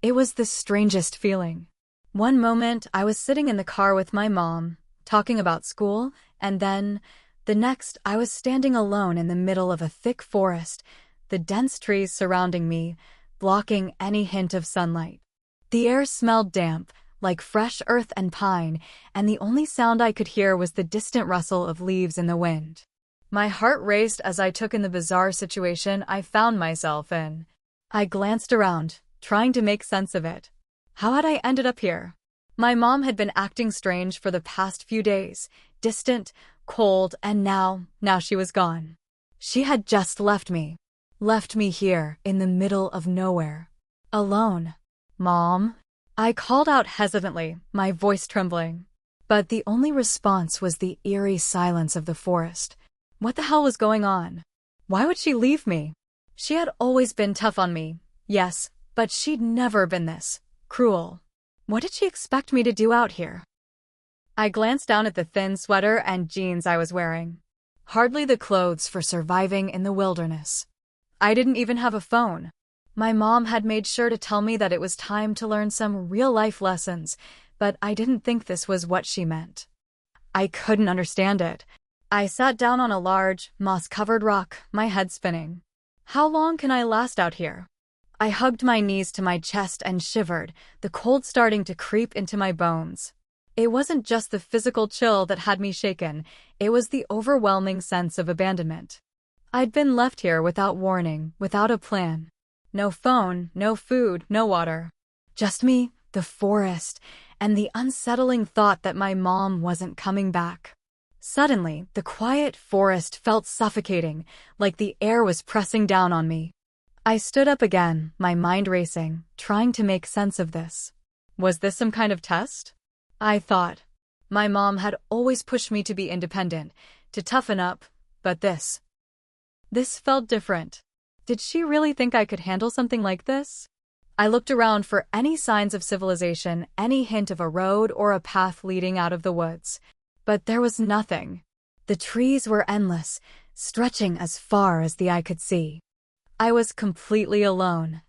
It was the strangest feeling. One moment, I was sitting in the car with my mom, talking about school, and then, the next, I was standing alone in the middle of a thick forest, the dense trees surrounding me, blocking any hint of sunlight. The air smelled damp, like fresh earth and pine, and the only sound I could hear was the distant rustle of leaves in the wind. My heart raced as I took in the bizarre situation I found myself in. I glanced around, trying to make sense of it. How had I ended up here? My mom had been acting strange for the past few days, distant, cold, and now she was gone. She had just left me here, in the middle of nowhere. Alone. Mom? I called out hesitantly, my voice trembling. But the only response was the eerie silence of the forest. What the hell was going on? Why would she leave me? She had always been tough on me, yes, but she'd never been this cruel. What did she expect me to do out here? I glanced down at the thin sweater and jeans I was wearing. Hardly the clothes for surviving in the wilderness. I didn't even have a phone. My mom had made sure to tell me that it was time to learn some real-life lessons, but I didn't think this was what she meant. I couldn't understand it. I sat down on a large, moss-covered rock, my head spinning. How long can I last out here? I hugged my knees to my chest and shivered, the cold starting to creep into my bones. It wasn't just the physical chill that had me shaken, it was the overwhelming sense of abandonment. I'd been left here without warning, without a plan. No phone, no food, no water. Just me, the forest, and the unsettling thought that my mom wasn't coming back. Suddenly, the quiet forest felt suffocating, like the air was pressing down on me. I stood up again, my mind racing, trying to make sense of this. Was this some kind of test? I thought. My mom had always pushed me to be independent, to toughen up, but this felt different. Did she really think I could handle something like this? I looked around for any signs of civilization, any hint of a road or a path leading out of the woods. But there was nothing. The trees were endless, stretching as far as the eye could see. I was completely alone.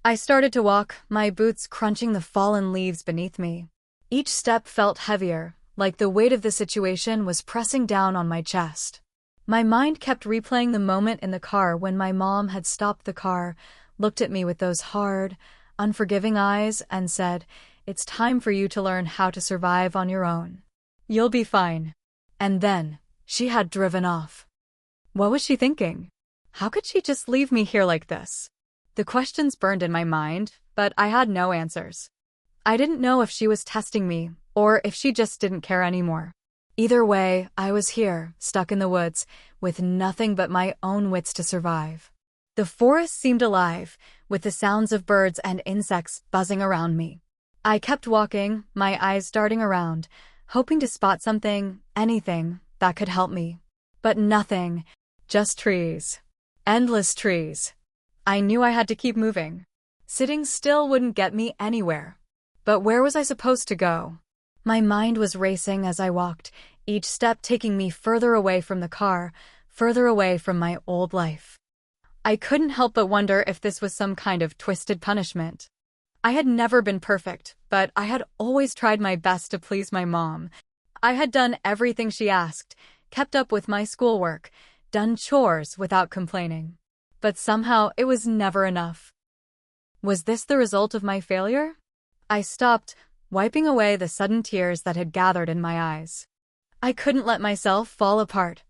I started to walk, my boots crunching the fallen leaves beneath me. Each step felt heavier, like the weight of the situation was pressing down on my chest. My mind kept replaying the moment in the car when my mom had stopped the car, looked at me with those hard, unforgiving eyes, and said, "It's time for you to learn how to survive on your own. You'll be fine." And then, she had driven off. What was she thinking? How could she just leave me here like this? The questions burned in my mind, but I had no answers. I didn't know if she was testing me, or if she just didn't care anymore. Either way, I was here, stuck in the woods, with nothing but my own wits to survive. The forest seemed alive, with the sounds of birds and insects buzzing around me. I kept walking, my eyes darting around, hoping to spot something, anything, that could help me. But nothing, just trees. Endless trees. I knew I had to keep moving. Sitting still wouldn't get me anywhere. But where was I supposed to go? My mind was racing as I walked, each step taking me further away from the car, further away from my old life. I couldn't help but wonder if this was some kind of twisted punishment. I had never been perfect, but I had always tried my best to please my mom. I had done everything she asked, kept up with my schoolwork, done chores without complaining. But somehow it was never enough. Was this the result of my failure? I stopped, wiping away the sudden tears that had gathered in my eyes. I couldn't let myself fall apart.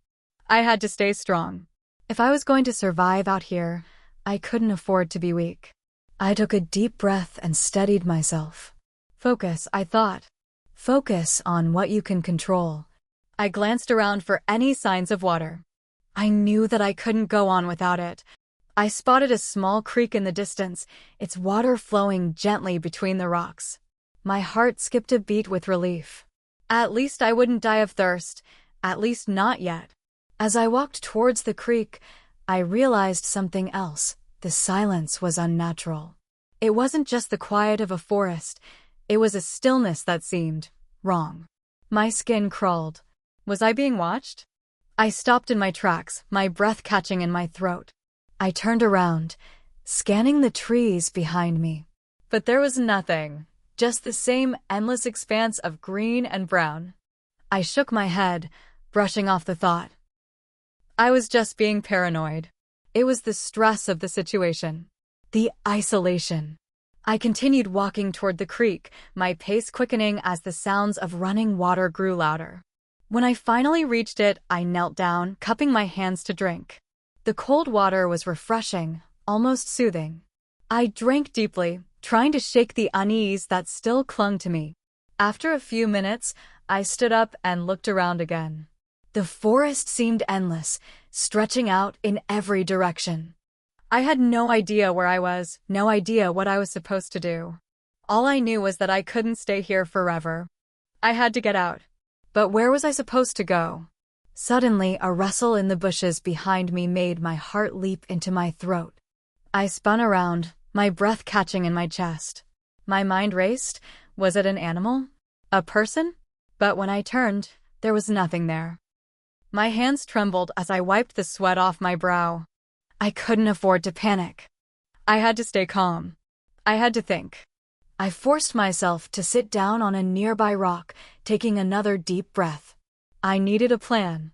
I had to stay strong. If I was going to survive out here, I couldn't afford to be weak. I took a deep breath and steadied myself. Focus, I thought. Focus on what you can control. I glanced around for any signs of water. I knew that I couldn't go on without it. I spotted a small creek in the distance, its water flowing gently between the rocks. My heart skipped a beat with relief. At least I wouldn't die of thirst, at least not yet. As I walked towards the creek, I realized something else. The silence was unnatural. It wasn't just the quiet of a forest, it was a stillness that seemed wrong. My skin crawled. Was I being watched? I stopped in my tracks, my breath catching in my throat. I turned around, scanning the trees behind me. But there was nothing, just the same endless expanse of green and brown. I shook my head, brushing off the thought. I was just being paranoid. It was the stress of the situation. The isolation. I continued walking toward the creek, my pace quickening as the sounds of running water grew louder. When I finally reached it, I knelt down, cupping my hands to drink. The cold water was refreshing, almost soothing. I drank deeply, trying to shake the unease that still clung to me. After a few minutes, I stood up and looked around again. The forest seemed endless, stretching out in every direction. I had no idea where I was, no idea what I was supposed to do. All I knew was that I couldn't stay here forever. I had to get out. But where was I supposed to go? Suddenly, a rustle in the bushes behind me made my heart leap into my throat. I spun around, my breath catching in my chest. My mind raced. Was it an animal? A person? But when I turned, there was nothing there. My hands trembled as I wiped the sweat off my brow. I couldn't afford to panic. I had to stay calm. I had to think. I forced myself to sit down on a nearby rock, taking another deep breath. I needed a plan.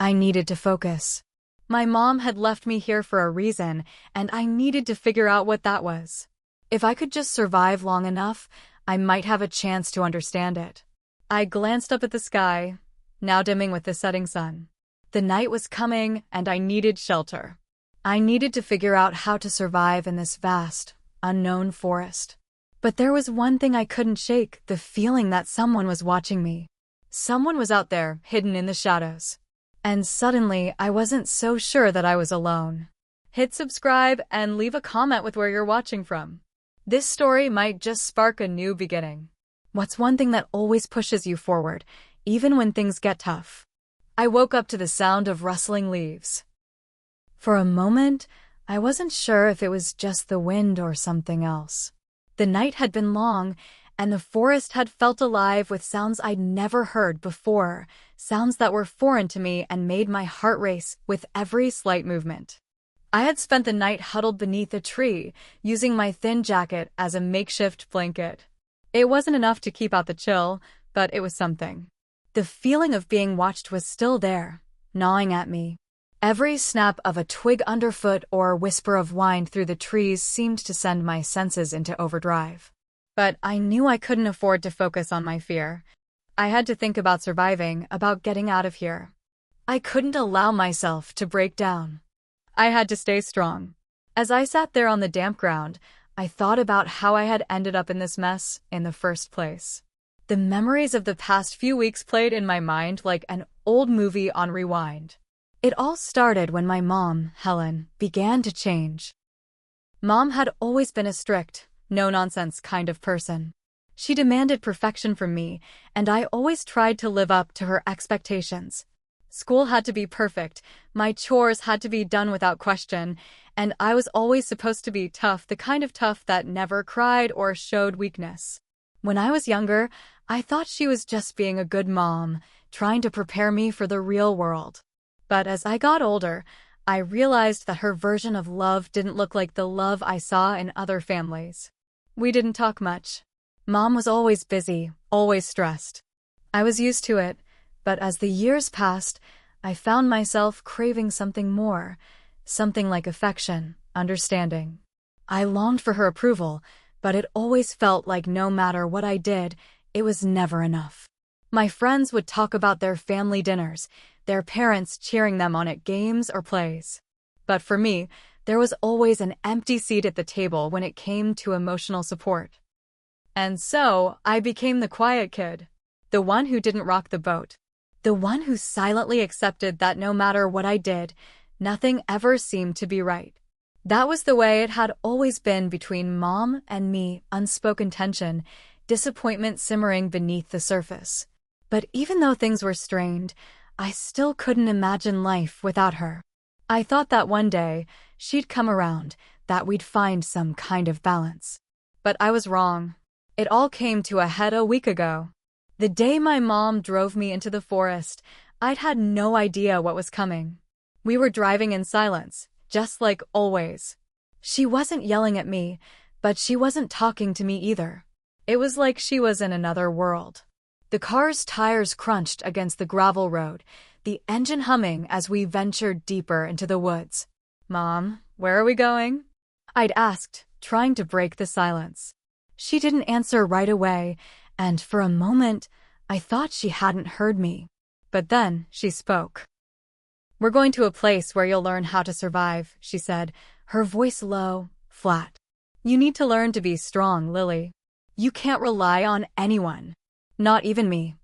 I needed to focus. My mom had left me here for a reason, and I needed to figure out what that was. If I could just survive long enough, I might have a chance to understand it. I glanced up at the sky, now dimming with the setting sun. The night was coming, and I needed shelter. I needed to figure out how to survive in this vast, unknown forest. But there was one thing I couldn't shake, the feeling that someone was watching me. Someone was out there, hidden in the shadows. And suddenly, I wasn't so sure that I was alone. Hit subscribe and leave a comment with where you're watching from. This story might just spark a new beginning. What's one thing that always pushes you forward, even when things get tough? I woke up to the sound of rustling leaves. For a moment, I wasn't sure if it was just the wind or something else. The night had been long, and the forest had felt alive with sounds I'd never heard before, sounds that were foreign to me and made my heart race with every slight movement. I had spent the night huddled beneath a tree, using my thin jacket as a makeshift blanket. It wasn't enough to keep out the chill, but it was something. The feeling of being watched was still there, gnawing at me. Every snap of a twig underfoot or whisper of wind through the trees seemed to send my senses into overdrive. But I knew I couldn't afford to focus on my fear. I had to think about surviving, about getting out of here. I couldn't allow myself to break down. I had to stay strong. As I sat there on the damp ground, I thought about how I had ended up in this mess in the first place. The memories of the past few weeks played in my mind like an old movie on rewind. It all started when my mom, Helen, began to change. Mom had always been a strict, no-nonsense kind of person. She demanded perfection from me, and I always tried to live up to her expectations. School had to be perfect, my chores had to be done without question, and I was always supposed to be tough, the kind of tough that never cried or showed weakness. When I was younger, I thought she was just being a good mom, trying to prepare me for the real world. But as I got older, I realized that her version of love didn't look like the love I saw in other families. We didn't talk much. Mom was always busy, always stressed. I was used to it, but as the years passed, I found myself craving something more, something like affection, understanding. I longed for her approval, but it always felt like no matter what I did, it was never enough. My friends would talk about their family dinners, their parents cheering them on at games or plays. But for me, there was always an empty seat at the table when it came to emotional support. And so, I became the quiet kid, the one who didn't rock the boat, the one who silently accepted that no matter what I did, nothing ever seemed to be right. That was the way it had always been between Mom and me, unspoken tension, disappointment simmering beneath the surface. But even though things were strained, I still couldn't imagine life without her. I thought that one day, she'd come around, that we'd find some kind of balance. But I was wrong. It all came to a head a week ago. The day my mom drove me into the forest, I'd had no idea what was coming. We were driving in silence, just like always. She wasn't yelling at me, But she wasn't talking to me either. It was like she was in another world. The car's tires crunched against the gravel road, the engine humming as we ventured deeper into the woods. "Mom, where are we going?" I'd asked, trying to break the silence. She didn't answer right away, and for a moment, I thought she hadn't heard me. But then she spoke. "We're going to a place where you'll learn how to survive," she said, her voice low, flat. "You need to learn to be strong, Lily. You can't rely on anyone. Not even me."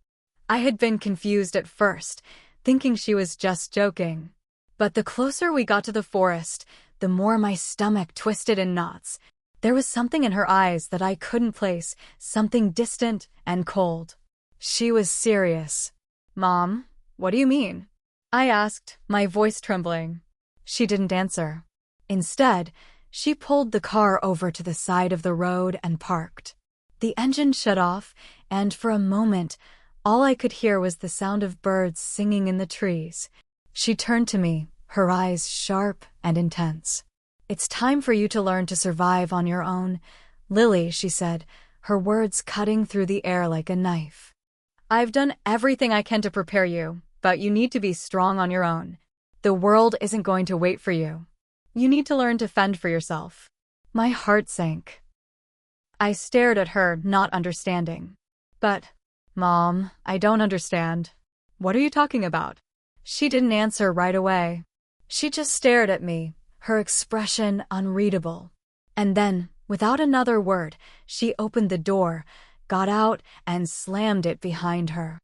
I had been confused at first, thinking she was just joking. But the closer we got to the forest, the more my stomach twisted in knots. There was something in her eyes that I couldn't place, something distant and cold. She was serious. "Mom, what do you mean?" I asked, my voice trembling. She didn't answer. Instead, she pulled the car over to the side of the road and parked. The engine shut off, and for a moment, all I could hear was the sound of birds singing in the trees. She turned to me, her eyes sharp and intense. "It's time for you to learn to survive on your own, Lily," she said, her words cutting through the air like a knife. "I've done everything I can to prepare you, but you need to be strong on your own. The world isn't going to wait for you. You need to learn to fend for yourself." My heart sank. I stared at her, not understanding. "But, Mom, I don't understand. What are you talking about?" She didn't answer right away. She just stared at me, her expression unreadable. And then, without another word, she opened the door, got out, and slammed it behind her.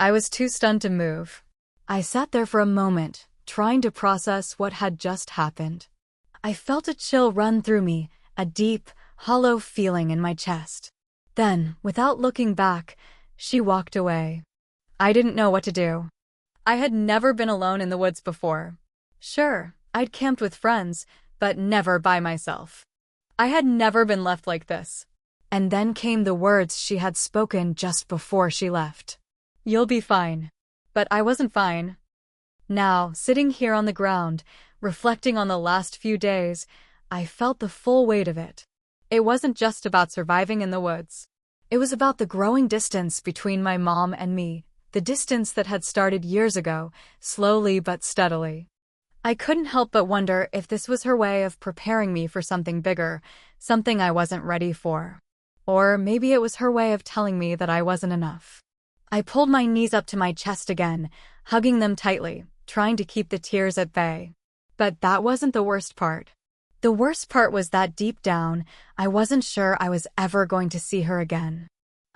I was too stunned to move. I sat there for a moment, trying to process what had just happened. I felt a chill run through me, a deep, hollow feeling in my chest. Then, without looking back, she walked away. I didn't know what to do. I had never been alone in the woods before. Sure, I'd camped with friends, but never by myself. I had never been left like this. And then came the words she had spoken just before she left. "You'll be fine." But I wasn't fine. Now, sitting here on the ground, reflecting on the last few days, I felt the full weight of it. It wasn't just about surviving in the woods. It was about the growing distance between my mom and me, the distance that had started years ago, slowly but steadily. I couldn't help but wonder if this was her way of preparing me for something bigger, something I wasn't ready for. Or maybe it was her way of telling me that I wasn't enough. I pulled my knees up to my chest again, hugging them tightly, trying to keep the tears at bay. But that wasn't the worst part. The worst part was that deep down, I wasn't sure I was ever going to see her again.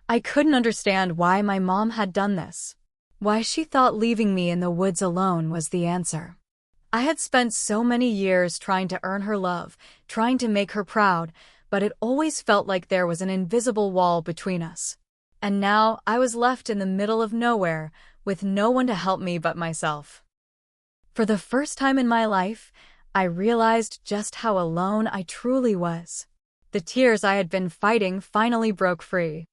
I couldn't understand why my mom had done this, why she thought leaving me in the woods alone was the answer. I had spent so many years trying to earn her love, trying to make her proud, but it always felt like there was an invisible wall between us. And now I was left in the middle of nowhere, with no one to help me but myself. For the first time in my life, I realized just how alone I truly was. The tears I had been fighting finally broke free.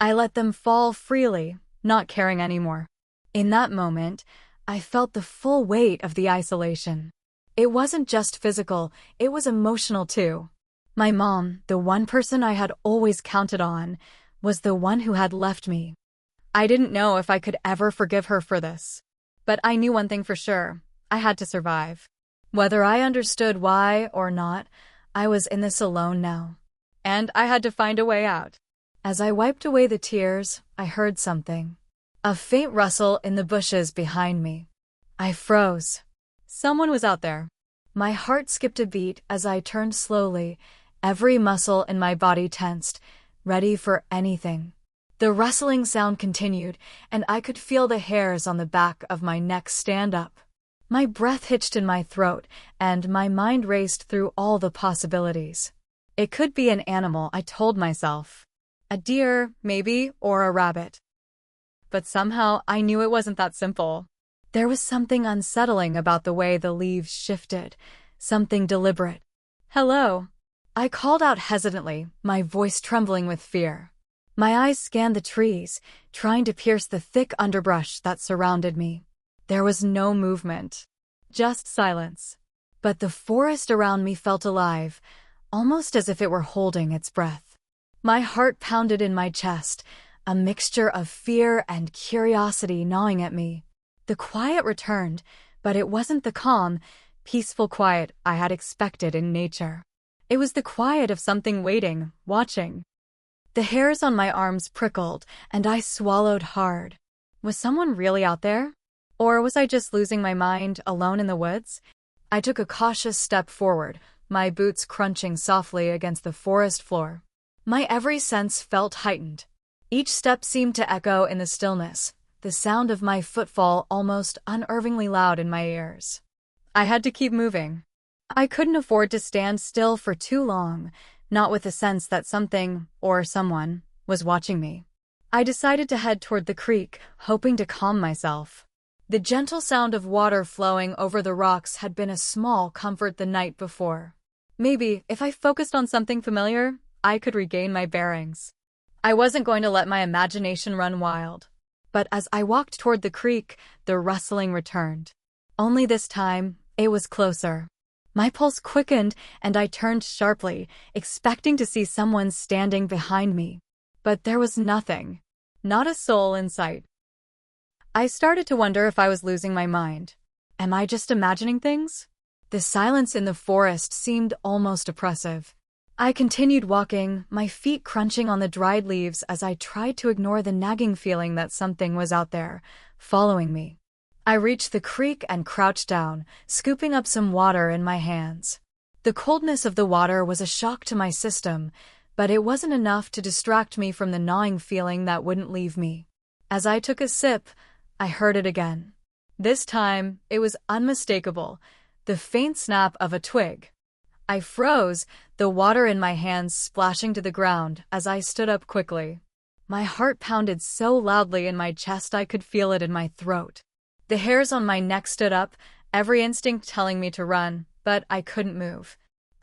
I let them fall freely, not caring anymore. In that moment, I felt the full weight of the isolation. It wasn't just physical, it was emotional too. My mom, the one person I had always counted on, was the one who had left me. I didn't know if I could ever forgive her for this. But I knew one thing for sure. I had to survive. Whether I understood why or not, I was in this alone now. And I had to find a way out. As I wiped away the tears, I heard something. A faint rustle in the bushes behind me. I froze. Someone was out there. My heart skipped a beat as I turned slowly, every muscle in my body tensed, ready for anything. The rustling sound continued, and I could feel the hairs on the back of my neck stand up. My breath hitched in my throat, and my mind raced through all the possibilities. It could be an animal, I told myself. A deer, maybe, or a rabbit. But somehow I knew it wasn't that simple. There was something unsettling about the way the leaves shifted, something deliberate. "Hello," I called out hesitantly, my voice trembling with fear. My eyes scanned the trees, trying to pierce the thick underbrush that surrounded me. There was no movement, just silence. But the forest around me felt alive, almost as if it were holding its breath. My heart pounded in my chest, a mixture of fear and curiosity gnawing at me. The quiet returned, but it wasn't the calm, peaceful quiet I had expected in nature. It was the quiet of something waiting, watching. The hairs on my arms prickled, and I swallowed hard. Was someone really out there? Or was I just losing my mind, alone in the woods? I took a cautious step forward, my boots crunching softly against the forest floor. My every sense felt heightened. Each step seemed to echo in the stillness, the sound of my footfall almost unnervingly loud in my ears. I had to keep moving. I couldn't afford to stand still for too long, not with the sense that something, or someone, was watching me. I decided to head toward the creek, hoping to calm myself. The gentle sound of water flowing over the rocks had been a small comfort the night before. Maybe, if I focused on something familiar, I could regain my bearings. I wasn't going to let my imagination run wild. But as I walked toward the creek, the rustling returned. Only this time, it was closer. My pulse quickened, and I turned sharply, expecting to see someone standing behind me. But there was nothing. Not a soul in sight. I started to wonder if I was losing my mind. Am I just imagining things? The silence in the forest seemed almost oppressive. I continued walking, my feet crunching on the dried leaves as I tried to ignore the nagging feeling that something was out there, following me. I reached the creek and crouched down, scooping up some water in my hands. The coldness of the water was a shock to my system, but it wasn't enough to distract me from the gnawing feeling that wouldn't leave me. As I took a sip, I heard it again. This time, it was unmistakable, the faint snap of a twig. I froze, the water in my hands splashing to the ground as I stood up quickly. My heart pounded so loudly in my chest I could feel it in my throat. The hairs on my neck stood up, every instinct telling me to run, but I couldn't move.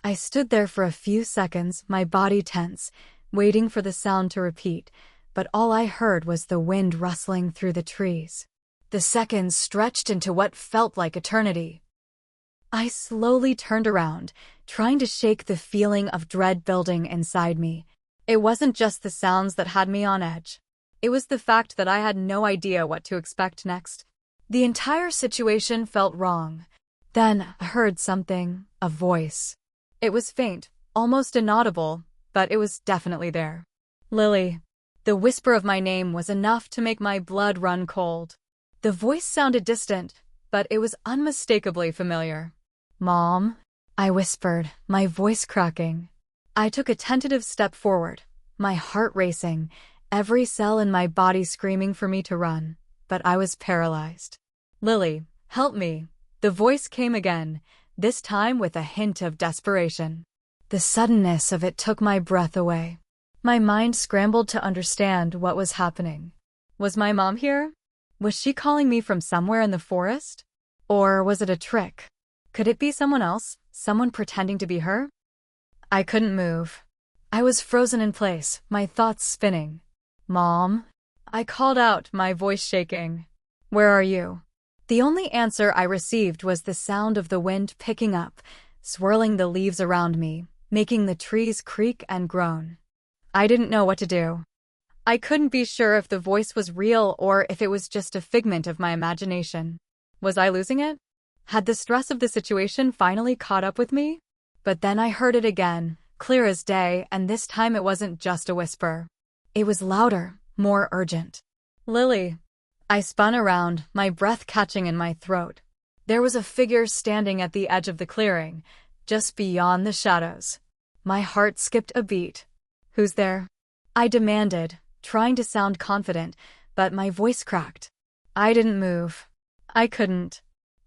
I stood there for a few seconds, my body tense, waiting for the sound to repeat, but all I heard was the wind rustling through the trees. The seconds stretched into what felt like eternity. I slowly turned around, trying to shake the feeling of dread building inside me. It wasn't just the sounds that had me on edge. It was the fact that I had no idea what to expect next. The entire situation felt wrong. Then I heard something, a voice. It was faint, almost inaudible, but it was definitely there. Lily. The whisper of my name was enough to make my blood run cold. The voice sounded distant, but it was unmistakably familiar. Mom? I whispered, my voice cracking. I took a tentative step forward, my heart racing, every cell in my body screaming for me to run, but I was paralyzed. Lily, help me. The voice came again, this time with a hint of desperation. The suddenness of it took my breath away. My mind scrambled to understand what was happening. Was my mom here? Was she calling me from somewhere in the forest? Or was it a trick? Could it be someone else, someone pretending to be her? I couldn't move. I was frozen in place, my thoughts spinning. Mom? I called out, my voice shaking. Where are you? The only answer I received was the sound of the wind picking up, swirling the leaves around me, making the trees creak and groan. I didn't know what to do. I couldn't be sure if the voice was real or if it was just a figment of my imagination. Was I losing it? Had the stress of the situation finally caught up with me? But then I heard it again, clear as day, and this time it wasn't just a whisper. It was louder, more urgent. Lily. I spun around, my breath catching in my throat. There was a figure standing at the edge of the clearing, just beyond the shadows. My heart skipped a beat. Who's there? I demanded, trying to sound confident, but my voice cracked. I didn't move. I couldn't.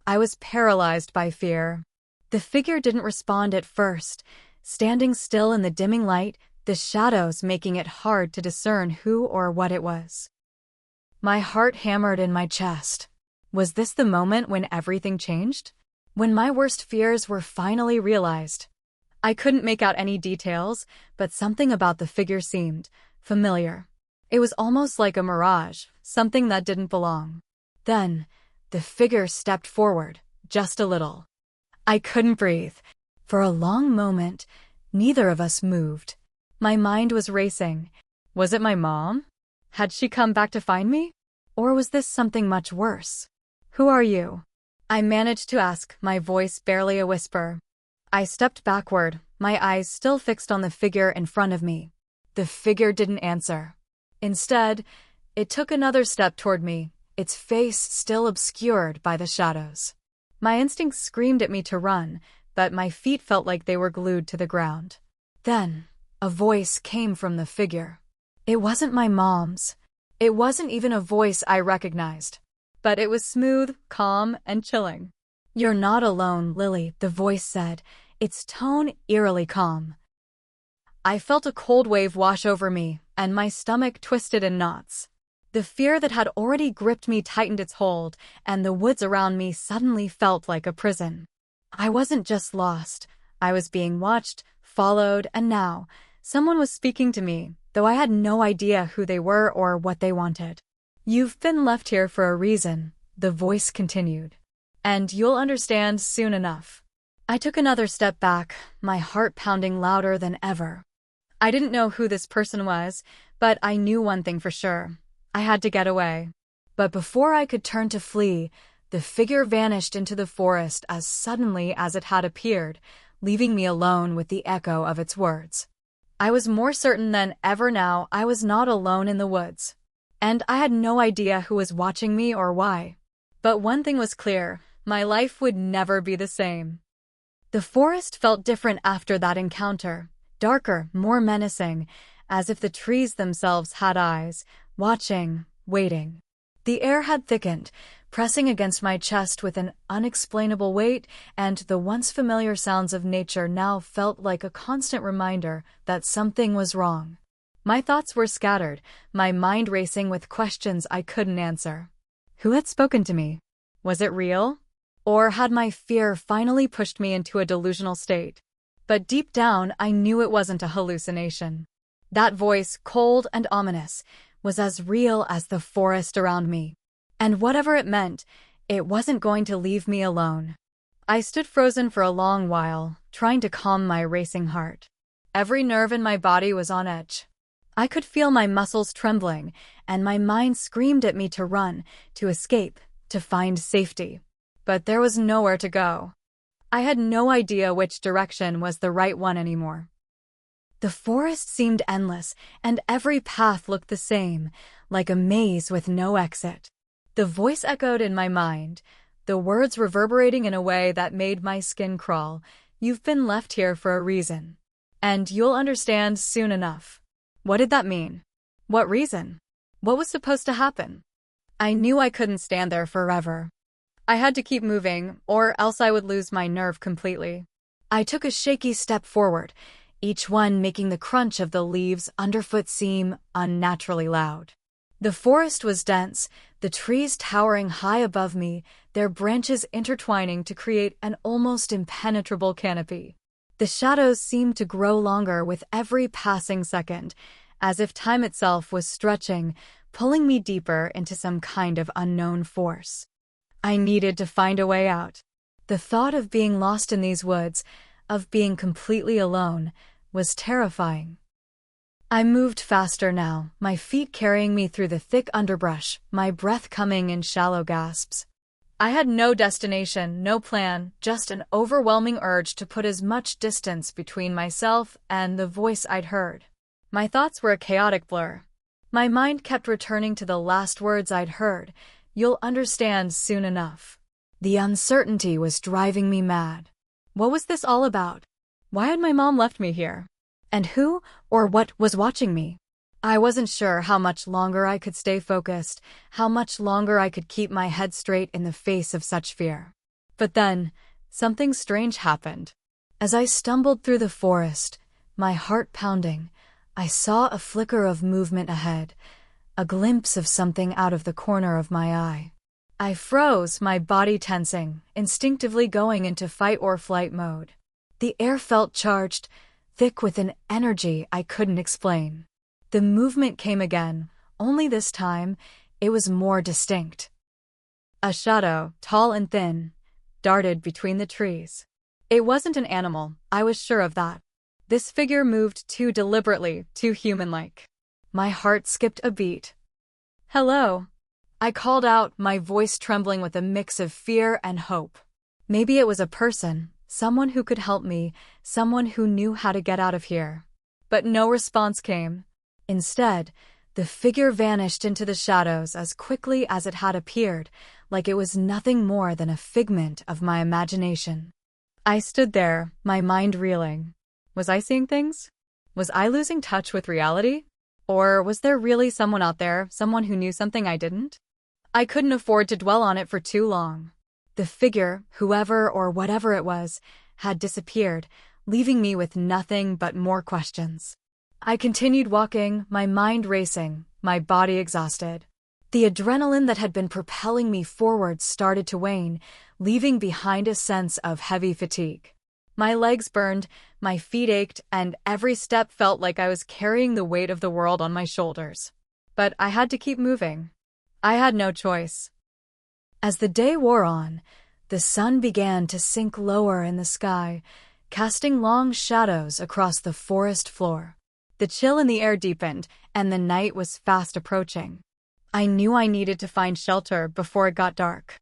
I was paralyzed by fear. The figure didn't respond at first, standing still in the dimming light, the shadows making it hard to discern who or what it was. My heart hammered in my chest. Was this the moment when everything changed? When my worst fears were finally realized? I couldn't make out any details, but something about the figure seemed familiar. It was almost like a mirage, something that didn't belong. Then, the figure stepped forward, just a little. I couldn't breathe. For a long moment, Neither of us moved. My mind was racing. Was it my mom? Had she come back to find me? Or was this something much worse? Who are you? I managed to ask, my voice barely a whisper. I stepped backward, my eyes still fixed on the figure in front of me. The figure didn't answer. Instead, it took another step toward me, its face still obscured by the shadows. My instincts screamed at me to run, but my feet felt like they were glued to the ground. Then, a voice came from the figure. It wasn't my mom's. It wasn't even a voice I recognized. But it was smooth, calm, and chilling. "You're not alone, Lily," the voice said, its tone eerily calm. I felt a cold wave wash over me, and my stomach twisted in knots. The fear that had already gripped me tightened its hold, and the woods around me suddenly felt like a prison. I wasn't just lost. I was being watched, followed, and now, someone was speaking to me, though I had no idea who they were or what they wanted. "You've been left here for a reason," the voice continued. "And you'll understand soon enough." I took another step back, my heart pounding louder than ever. I didn't know who this person was, but I knew one thing for sure. I had to get away. But before I could turn to flee, the figure vanished into the forest as suddenly as it had appeared, leaving me alone with the echo of its words. I was more certain than ever now I was not alone in the woods. And I had no idea who was watching me or why. But one thing was clear, my life would never be the same. The forest felt different after that encounter, darker, more menacing, as if the trees themselves had eyes, watching, waiting. The air had thickened, pressing against my chest with an unexplainable weight, and the once familiar sounds of nature now felt like a constant reminder that something was wrong. My thoughts were scattered, my mind racing with questions I couldn't answer. Who had spoken to me? Was it real? Or had my fear finally pushed me into a delusional state? But deep down, I knew it wasn't a hallucination. That voice, cold and ominous, was as real as the forest around me. And whatever it meant, it wasn't going to leave me alone. I stood frozen for a long while, trying to calm my racing heart. Every nerve in my body was on edge. I could feel my muscles trembling, and my mind screamed at me to run, to escape, to find safety. But there was nowhere to go. I had no idea which direction was the right one anymore. The forest seemed endless, and every path looked the same, like a maze with no exit. The voice echoed in my mind, the words reverberating in a way that made my skin crawl. "You've been left here for a reason. And you'll understand soon enough." What did that mean? What reason? What was supposed to happen? I knew I couldn't stand there forever. I had to keep moving, or else I would lose my nerve completely. I took a shaky step forward, each one making the crunch of the leaves underfoot seem unnaturally loud. The forest was dense, the trees towering high above me, their branches intertwining to create an almost impenetrable canopy. The shadows seemed to grow longer with every passing second, as if time itself was stretching, pulling me deeper into some kind of unknown force. I needed to find a way out. The thought of being lost in these woods, of being completely alone, was terrifying. I moved faster now, my feet carrying me through the thick underbrush, my breath coming in shallow gasps. I had no destination, no plan, just an overwhelming urge to put as much distance between myself and the voice I'd heard. My thoughts were a chaotic blur. My mind kept returning to the last words I'd heard, "You'll understand soon enough." The uncertainty was driving me mad. What was this all about? Why had my mom left me here? And who, or what, was watching me? I wasn't sure how much longer I could stay focused, how much longer I could keep my head straight in the face of such fear. But then, something strange happened. As I stumbled through the forest, my heart pounding, I saw a flicker of movement ahead, a glimpse of something out of the corner of my eye. I froze, my body tensing, instinctively going into fight or flight mode. The air felt charged, thick with an energy I couldn't explain. The movement came again, only this time, it was more distinct. A shadow, tall and thin, darted between the trees. It wasn't an animal, I was sure of that. This figure moved too deliberately, too human-like. My heart skipped a beat. "Hello," I called out, my voice trembling with a mix of fear and hope. Maybe it was a person, someone who could help me, someone who knew how to get out of here. But no response came. Instead, the figure vanished into the shadows as quickly as it had appeared, like it was nothing more than a figment of my imagination. I stood there, my mind reeling. Was I seeing things? Was I losing touch with reality? Or was there really someone out there, someone who knew something I didn't? I couldn't afford to dwell on it for too long. The figure, whoever or whatever it was, had disappeared, leaving me with nothing but more questions. I continued walking, my mind racing, my body exhausted. The adrenaline that had been propelling me forward started to wane, leaving behind a sense of heavy fatigue. My legs burned, my feet ached, and every step felt like I was carrying the weight of the world on my shoulders. But I had to keep moving. I had no choice. As the day wore on, the sun began to sink lower in the sky, casting long shadows across the forest floor. The chill in the air deepened, and the night was fast approaching. I knew I needed to find shelter before it got dark.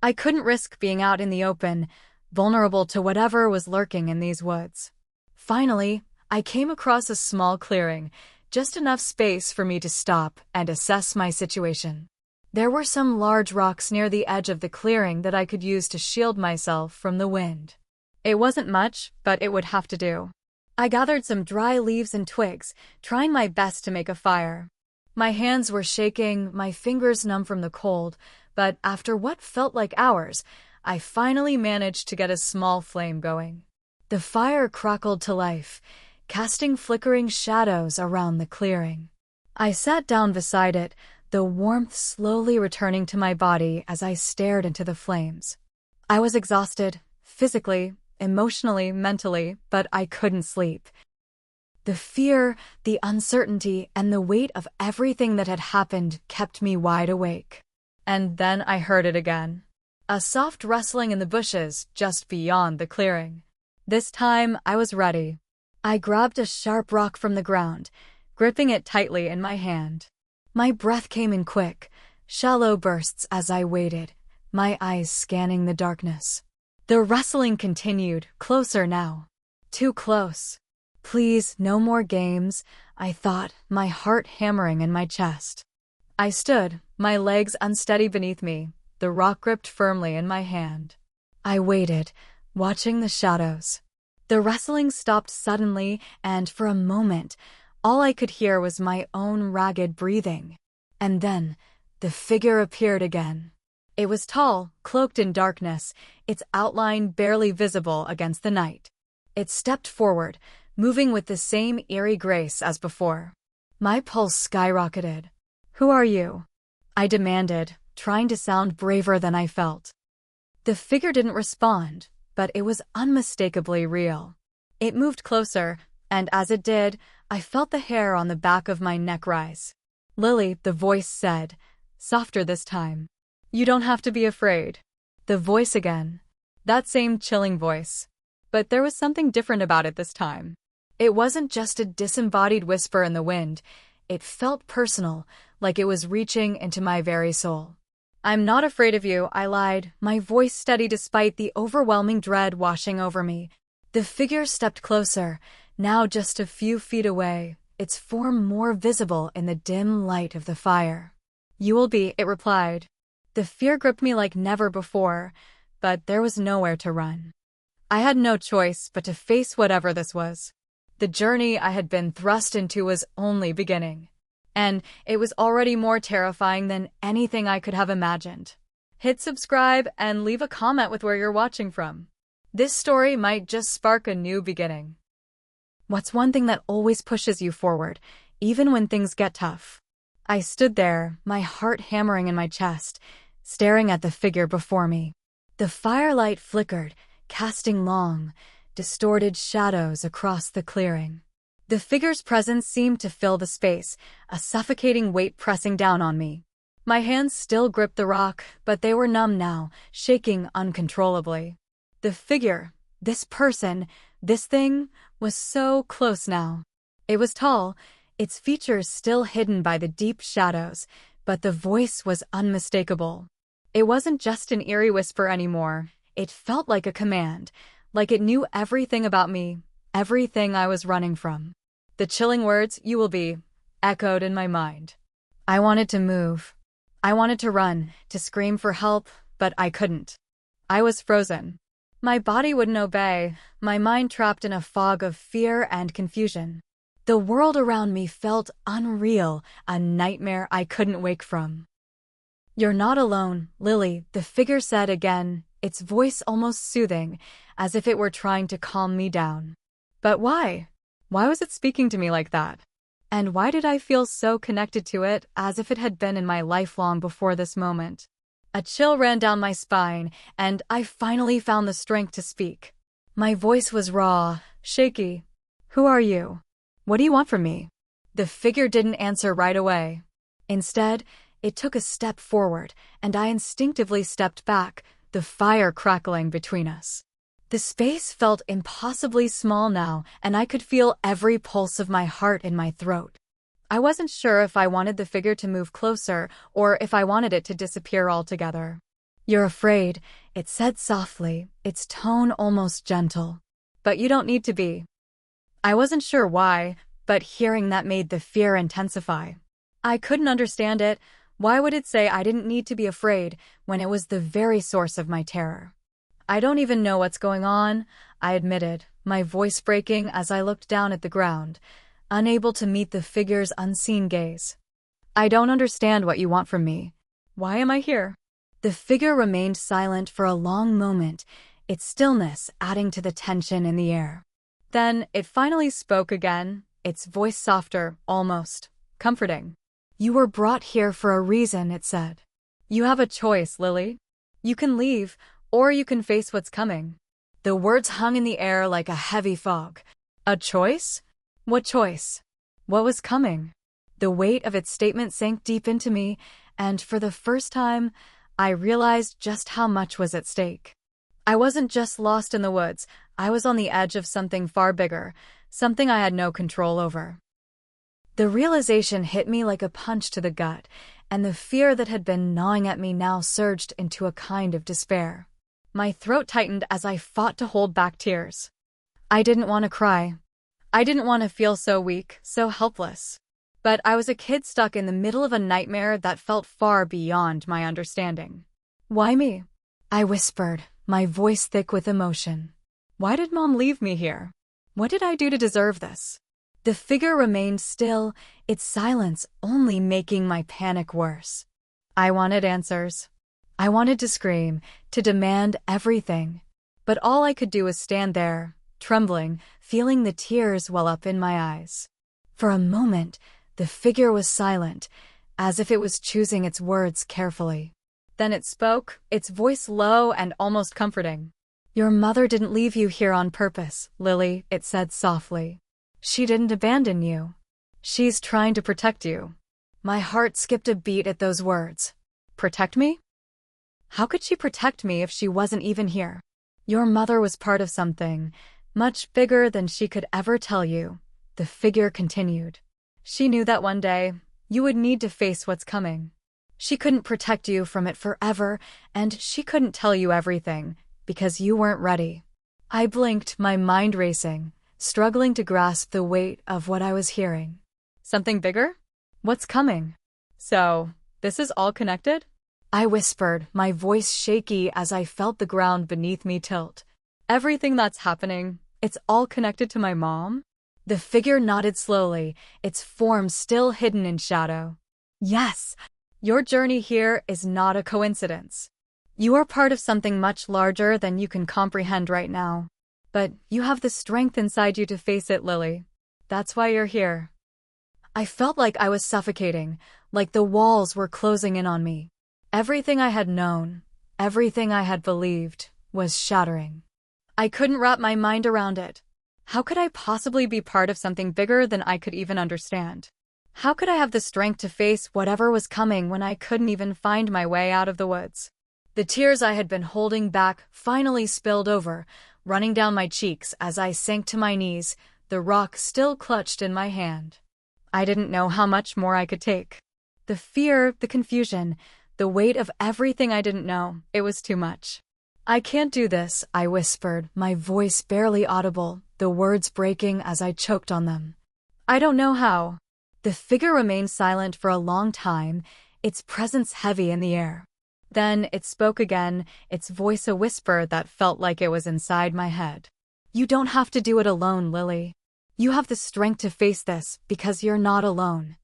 I couldn't risk being out in the open, vulnerable to whatever was lurking in these woods. Finally, I came across a small clearing, just enough space for me to stop and assess my situation. There were some large rocks near the edge of the clearing that I could use to shield myself from the wind. It wasn't much, but it would have to do. I gathered some dry leaves and twigs, trying my best to make a fire. My hands were shaking, my fingers numb from the cold, but after what felt like hours, I finally managed to get a small flame going. The fire crackled to life, casting flickering shadows around the clearing. I sat down beside it, the warmth slowly returning to my body as I stared into the flames. I was exhausted, physically, emotionally, mentally, but I couldn't sleep. The fear, the uncertainty, and the weight of everything that had happened kept me wide awake. And then I heard it again. A soft rustling in the bushes just beyond the clearing. This time, I was ready. I grabbed a sharp rock from the ground, gripping it tightly in my hand. My breath came in quick, shallow bursts as I waited, my eyes scanning the darkness. The rustling continued, closer now. Too close. Please, no more games, I thought, my heart hammering in my chest. I stood, my legs unsteady beneath me, the rock gripped firmly in my hand. I waited, watching the shadows. The rustling stopped suddenly, and for a moment, all I could hear was my own ragged breathing. And then, the figure appeared again. It was tall, cloaked in darkness, its outline barely visible against the night. It stepped forward, moving with the same eerie grace as before. My pulse skyrocketed. "Who are you?" I demanded, trying to sound braver than I felt. The figure didn't respond, but it was unmistakably real. It moved closer, and as it did, I felt the hair on the back of my neck rise. "Lily," the voice said, softer this time. "You don't have to be afraid." The voice again. That same chilling voice. But there was something different about it this time. It wasn't just a disembodied whisper in the wind. It felt personal, like it was reaching into my very soul. "I'm not afraid of you," I lied, my voice steady despite the overwhelming dread washing over me. The figure stepped closer, now just a few feet away, its form more visible in the dim light of the fire. "You will be," it replied. The fear gripped me like never before, but there was nowhere to run. I had no choice but to face whatever this was. The journey I had been thrust into was only beginning. And it was already more terrifying than anything I could have imagined. Hit subscribe and leave a comment with where you're watching from. This story might just spark a new beginning. What's one thing that always pushes you forward, even when things get tough? I stood there, my heart hammering in my chest, staring at the figure before me. The firelight flickered, casting long, distorted shadows across the clearing. The figure's presence seemed to fill the space, a suffocating weight pressing down on me. My hands still gripped the rock, but they were numb now, shaking uncontrollably. The figure, this person, this thing, was so close now. It was tall, its features still hidden by the deep shadows, but the voice was unmistakable. It wasn't just an eerie whisper anymore. It felt like a command, like it knew everything about me, everything I was running from. The chilling words, "You will be," echoed in my mind. I wanted to move. I wanted to run, to scream for help, but I couldn't. I was frozen. My body wouldn't obey, my mind trapped in a fog of fear and confusion. The world around me felt unreal, a nightmare I couldn't wake from. "You're not alone, Lily," the figure said again, its voice almost soothing, as if it were trying to calm me down. But why? Why was it speaking to me like that? And why did I feel so connected to it, as if it had been in my life long before this moment? A chill ran down my spine, and I finally found the strength to speak. My voice was raw, shaky. "Who are you? What do you want from me?" The figure didn't answer right away. Instead, it took a step forward, and I instinctively stepped back, the fire crackling between us. The space felt impossibly small now, and I could feel every pulse of my heart in my throat. I wasn't sure if I wanted the figure to move closer, or if I wanted it to disappear altogether. "You're afraid," it said softly, its tone almost gentle. "But you don't need to be." I wasn't sure why, but hearing that made the fear intensify. I couldn't understand it. Why would it say I didn't need to be afraid when it was the very source of my terror? "I don't even know what's going on," I admitted, my voice breaking as I looked down at the ground, unable to meet the figure's unseen gaze. "I don't understand what you want from me. Why am I here?" The figure remained silent for a long moment, its stillness adding to the tension in the air. Then it finally spoke again, its voice softer, almost comforting. "You were brought here for a reason," it said. "You have a choice, Lily. You can leave, or you can face what's coming." The words hung in the air like a heavy fog. A choice? What choice? What was coming? The weight of its statement sank deep into me, and for the first time, I realized just how much was at stake. I wasn't just lost in the woods, I was on the edge of something far bigger, something I had no control over. The realization hit me like a punch to the gut, and the fear that had been gnawing at me now surged into a kind of despair. My throat tightened as I fought to hold back tears. I didn't want to cry. I didn't want to feel so weak, so helpless. But I was a kid stuck in the middle of a nightmare that felt far beyond my understanding. "Why me?" I whispered, my voice thick with emotion. "Why did Mom leave me here? What did I do to deserve this?" The figure remained still, its silence only making my panic worse. I wanted answers. I wanted to scream, to demand everything. But all I could do was stand there, trembling, feeling the tears well up in my eyes. For a moment, the figure was silent, as if it was choosing its words carefully. Then it spoke, its voice low and almost comforting. "Your mother didn't leave you here on purpose, Lily," it said softly. "She didn't abandon you. She's trying to protect you." My heart skipped a beat at those words. Protect me? How could she protect me if she wasn't even here? "Your mother was part of something much bigger than she could ever tell you," the figure continued. "She knew that one day, you would need to face what's coming. She couldn't protect you from it forever, and she couldn't tell you everything, because you weren't ready." I blinked, my mind racing, struggling to grasp the weight of what I was hearing. "Something bigger? What's coming?" "So, this is all connected?" I whispered, my voice shaky as I felt the ground beneath me tilt. "Everything that's happening, it's all connected to my mom?" The figure nodded slowly, its form still hidden in shadow. "Yes, your journey here is not a coincidence. You are part of something much larger than you can comprehend right now. But you have the strength inside you to face it, Lily. That's why you're here." I felt like I was suffocating, like the walls were closing in on me. Everything I had known, everything I had believed, was shattering. I couldn't wrap my mind around it. How could I possibly be part of something bigger than I could even understand? How could I have the strength to face whatever was coming when I couldn't even find my way out of the woods? The tears I had been holding back finally spilled over, running down my cheeks as I sank to my knees, the rock still clutched in my hand. I didn't know how much more I could take. The fear, the confusion, the weight of everything I didn't know, it was too much. "I can't do this," I whispered, my voice barely audible, the words breaking as I choked on them. "I don't know how." The figure remained silent for a long time, its presence heavy in the air. Then it spoke again, its voice a whisper that felt like it was inside my head. "You don't have to do it alone, Lily. You have the strength to face this because you're not alone."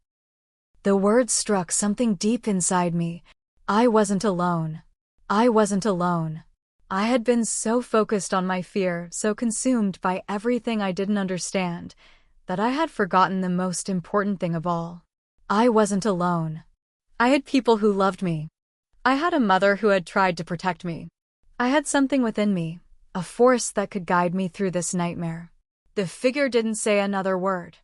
The words struck something deep inside me. I wasn't alone. I wasn't alone. I had been so focused on my fear, so consumed by everything I didn't understand, that I had forgotten the most important thing of all. I wasn't alone. I had people who loved me. I had a mother who had tried to protect me. I had something within me, a force that could guide me through this nightmare. The figure didn't say another word.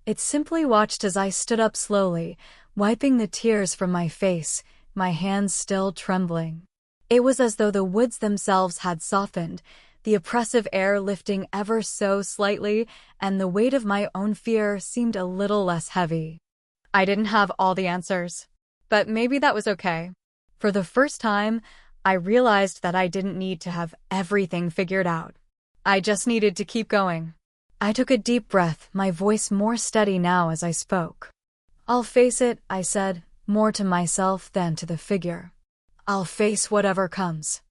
It simply watched as I stood up slowly, wiping the tears from my face, my hands still trembling. It was as though the woods themselves had softened, the oppressive air lifting ever so slightly, and the weight of my own fear seemed a little less heavy. I didn't have all the answers, but maybe that was okay. For the first time, I realized that I didn't need to have everything figured out. I just needed to keep going. I took a deep breath, my voice more steady now as I spoke. "I'll face it," I said, more to myself than to the figure. "I'll face whatever comes."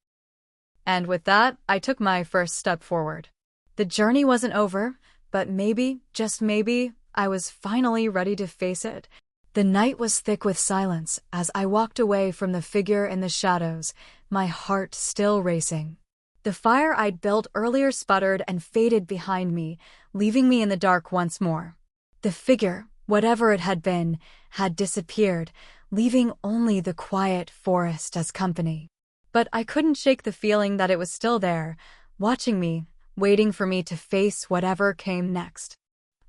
And with that, I took my first step forward. The journey wasn't over, but maybe, just maybe, I was finally ready to face it. The night was thick with silence as I walked away from the figure in the shadows, my heart still racing. The fire I'd built earlier sputtered and faded behind me, leaving me in the dark once more. The figure, whatever it had been, had disappeared, leaving only the quiet forest as company. But I couldn't shake the feeling that it was still there, watching me, waiting for me to face whatever came next.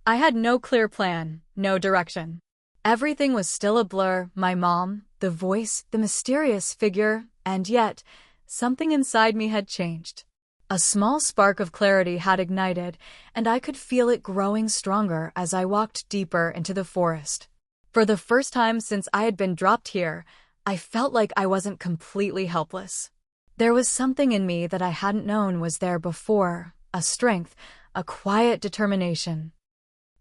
I had no clear plan, no direction. Everything was still a blur, my mom, the voice, the mysterious figure, and yet, something inside me had changed. A small spark of clarity had ignited, and I could feel it growing stronger as I walked deeper into the forest. For the first time since I had been dropped here, I felt like I wasn't completely helpless. There was something in me that I hadn't known was there before, a strength, a quiet determination.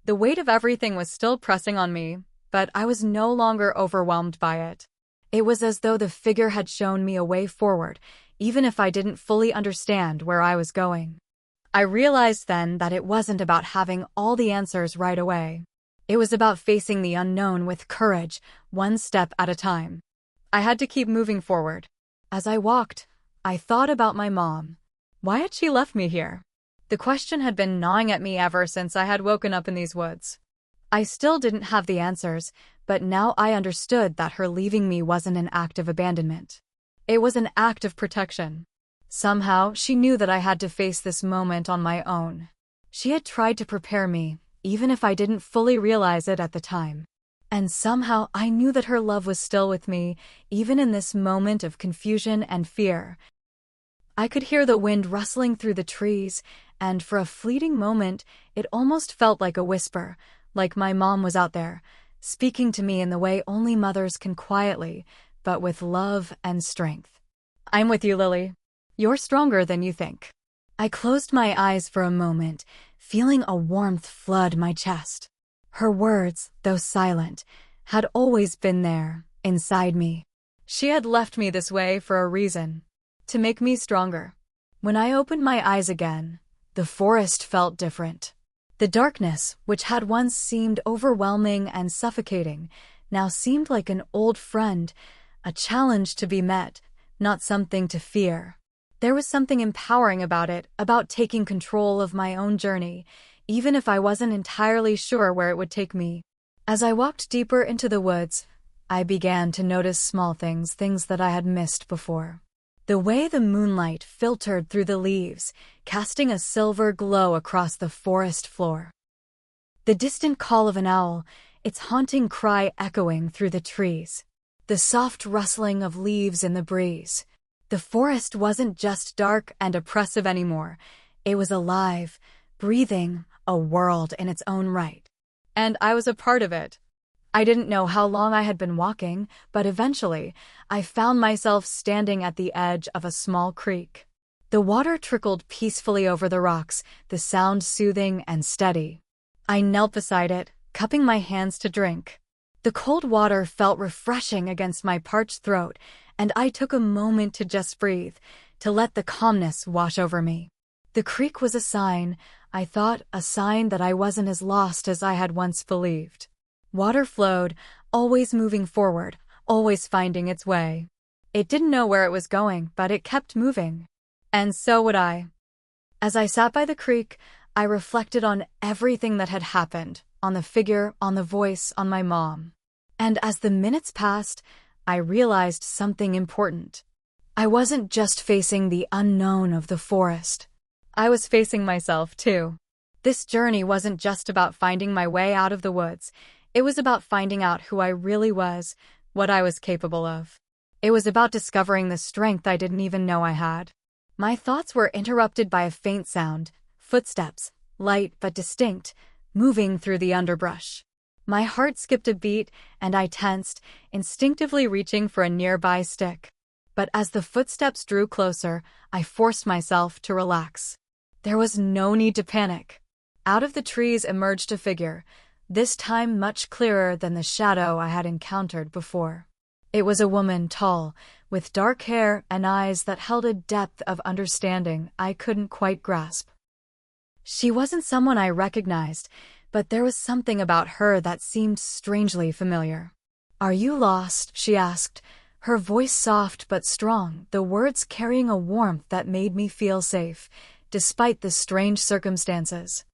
The weight of everything was still pressing on me, but I was no longer overwhelmed by it. It was as though the figure had shown me a way forward, even if I didn't fully understand where I was going. I realized then that it wasn't about having all the answers right away. It was about facing the unknown with courage, one step at a time. I had to keep moving forward. As I walked, I thought about my mom. Why had she left me here? The question had been gnawing at me ever since I had woken up in these woods. I still didn't have the answers, but now I understood that her leaving me wasn't an act of abandonment. It was an act of protection. Somehow, she knew that I had to face this moment on my own. She had tried to prepare me, even if I didn't fully realize it at the time. And somehow I knew that her love was still with me, even in this moment of confusion and fear. I could hear the wind rustling through the trees, and for a fleeting moment, it almost felt like a whisper, like my mom was out there, speaking to me in the way only mothers can quietly, but with love and strength. "I'm with you, Lily. You're stronger than you think." I closed my eyes for a moment, feeling a warmth flood my chest. Her words, though silent, had always been there, inside me. She had left me this way for a reason, to make me stronger. When I opened my eyes again, the forest felt different. The darkness, which had once seemed overwhelming and suffocating, now seemed like an old friend, a challenge to be met, not something to fear. There was something empowering about it, about taking control of my own journey, even if I wasn't entirely sure where it would take me. As I walked deeper into the woods, I began to notice small things that I had missed before. The way the moonlight filtered through the leaves, casting a silver glow across the forest floor. The distant call of an owl, its haunting cry echoing through the trees. The soft rustling of leaves in the breeze. The forest wasn't just dark and oppressive anymore. It was alive, breathing, a world in its own right. And I was a part of it. I didn't know how long I had been walking, but eventually, I found myself standing at the edge of a small creek. The water trickled peacefully over the rocks, the sound soothing and steady. I knelt beside it, cupping my hands to drink. The cold water felt refreshing against my parched throat, and I took a moment to just breathe, to let the calmness wash over me. The creek was a sign, I thought, a sign that I wasn't as lost as I had once believed. Water flowed, always moving forward, always finding its way. It didn't know where it was going, but it kept moving. And so would I. As I sat by the creek, I reflected on everything that had happened, on the figure, on the voice, on my mom. And as the minutes passed, I realized something important. I wasn't just facing the unknown of the forest. I was facing myself, too. This journey wasn't just about finding my way out of the woods. It was about finding out who I really was, what I was capable of. It was about discovering the strength I didn't even know I had. My thoughts were interrupted by a faint sound, footsteps, light but distinct, moving through the underbrush. My heart skipped a beat, and I tensed, instinctively reaching for a nearby stick. But as the footsteps drew closer, I forced myself to relax. There was no need to panic. Out of the trees emerged a figure, this time much clearer than the shadow I had encountered before. It was a woman, tall, with dark hair and eyes that held a depth of understanding I couldn't quite grasp. She wasn't someone I recognized, but there was something about her that seemed strangely familiar. "Are you lost?" she asked, her voice soft but strong, the words carrying a warmth that made me feel safe, despite the strange circumstances.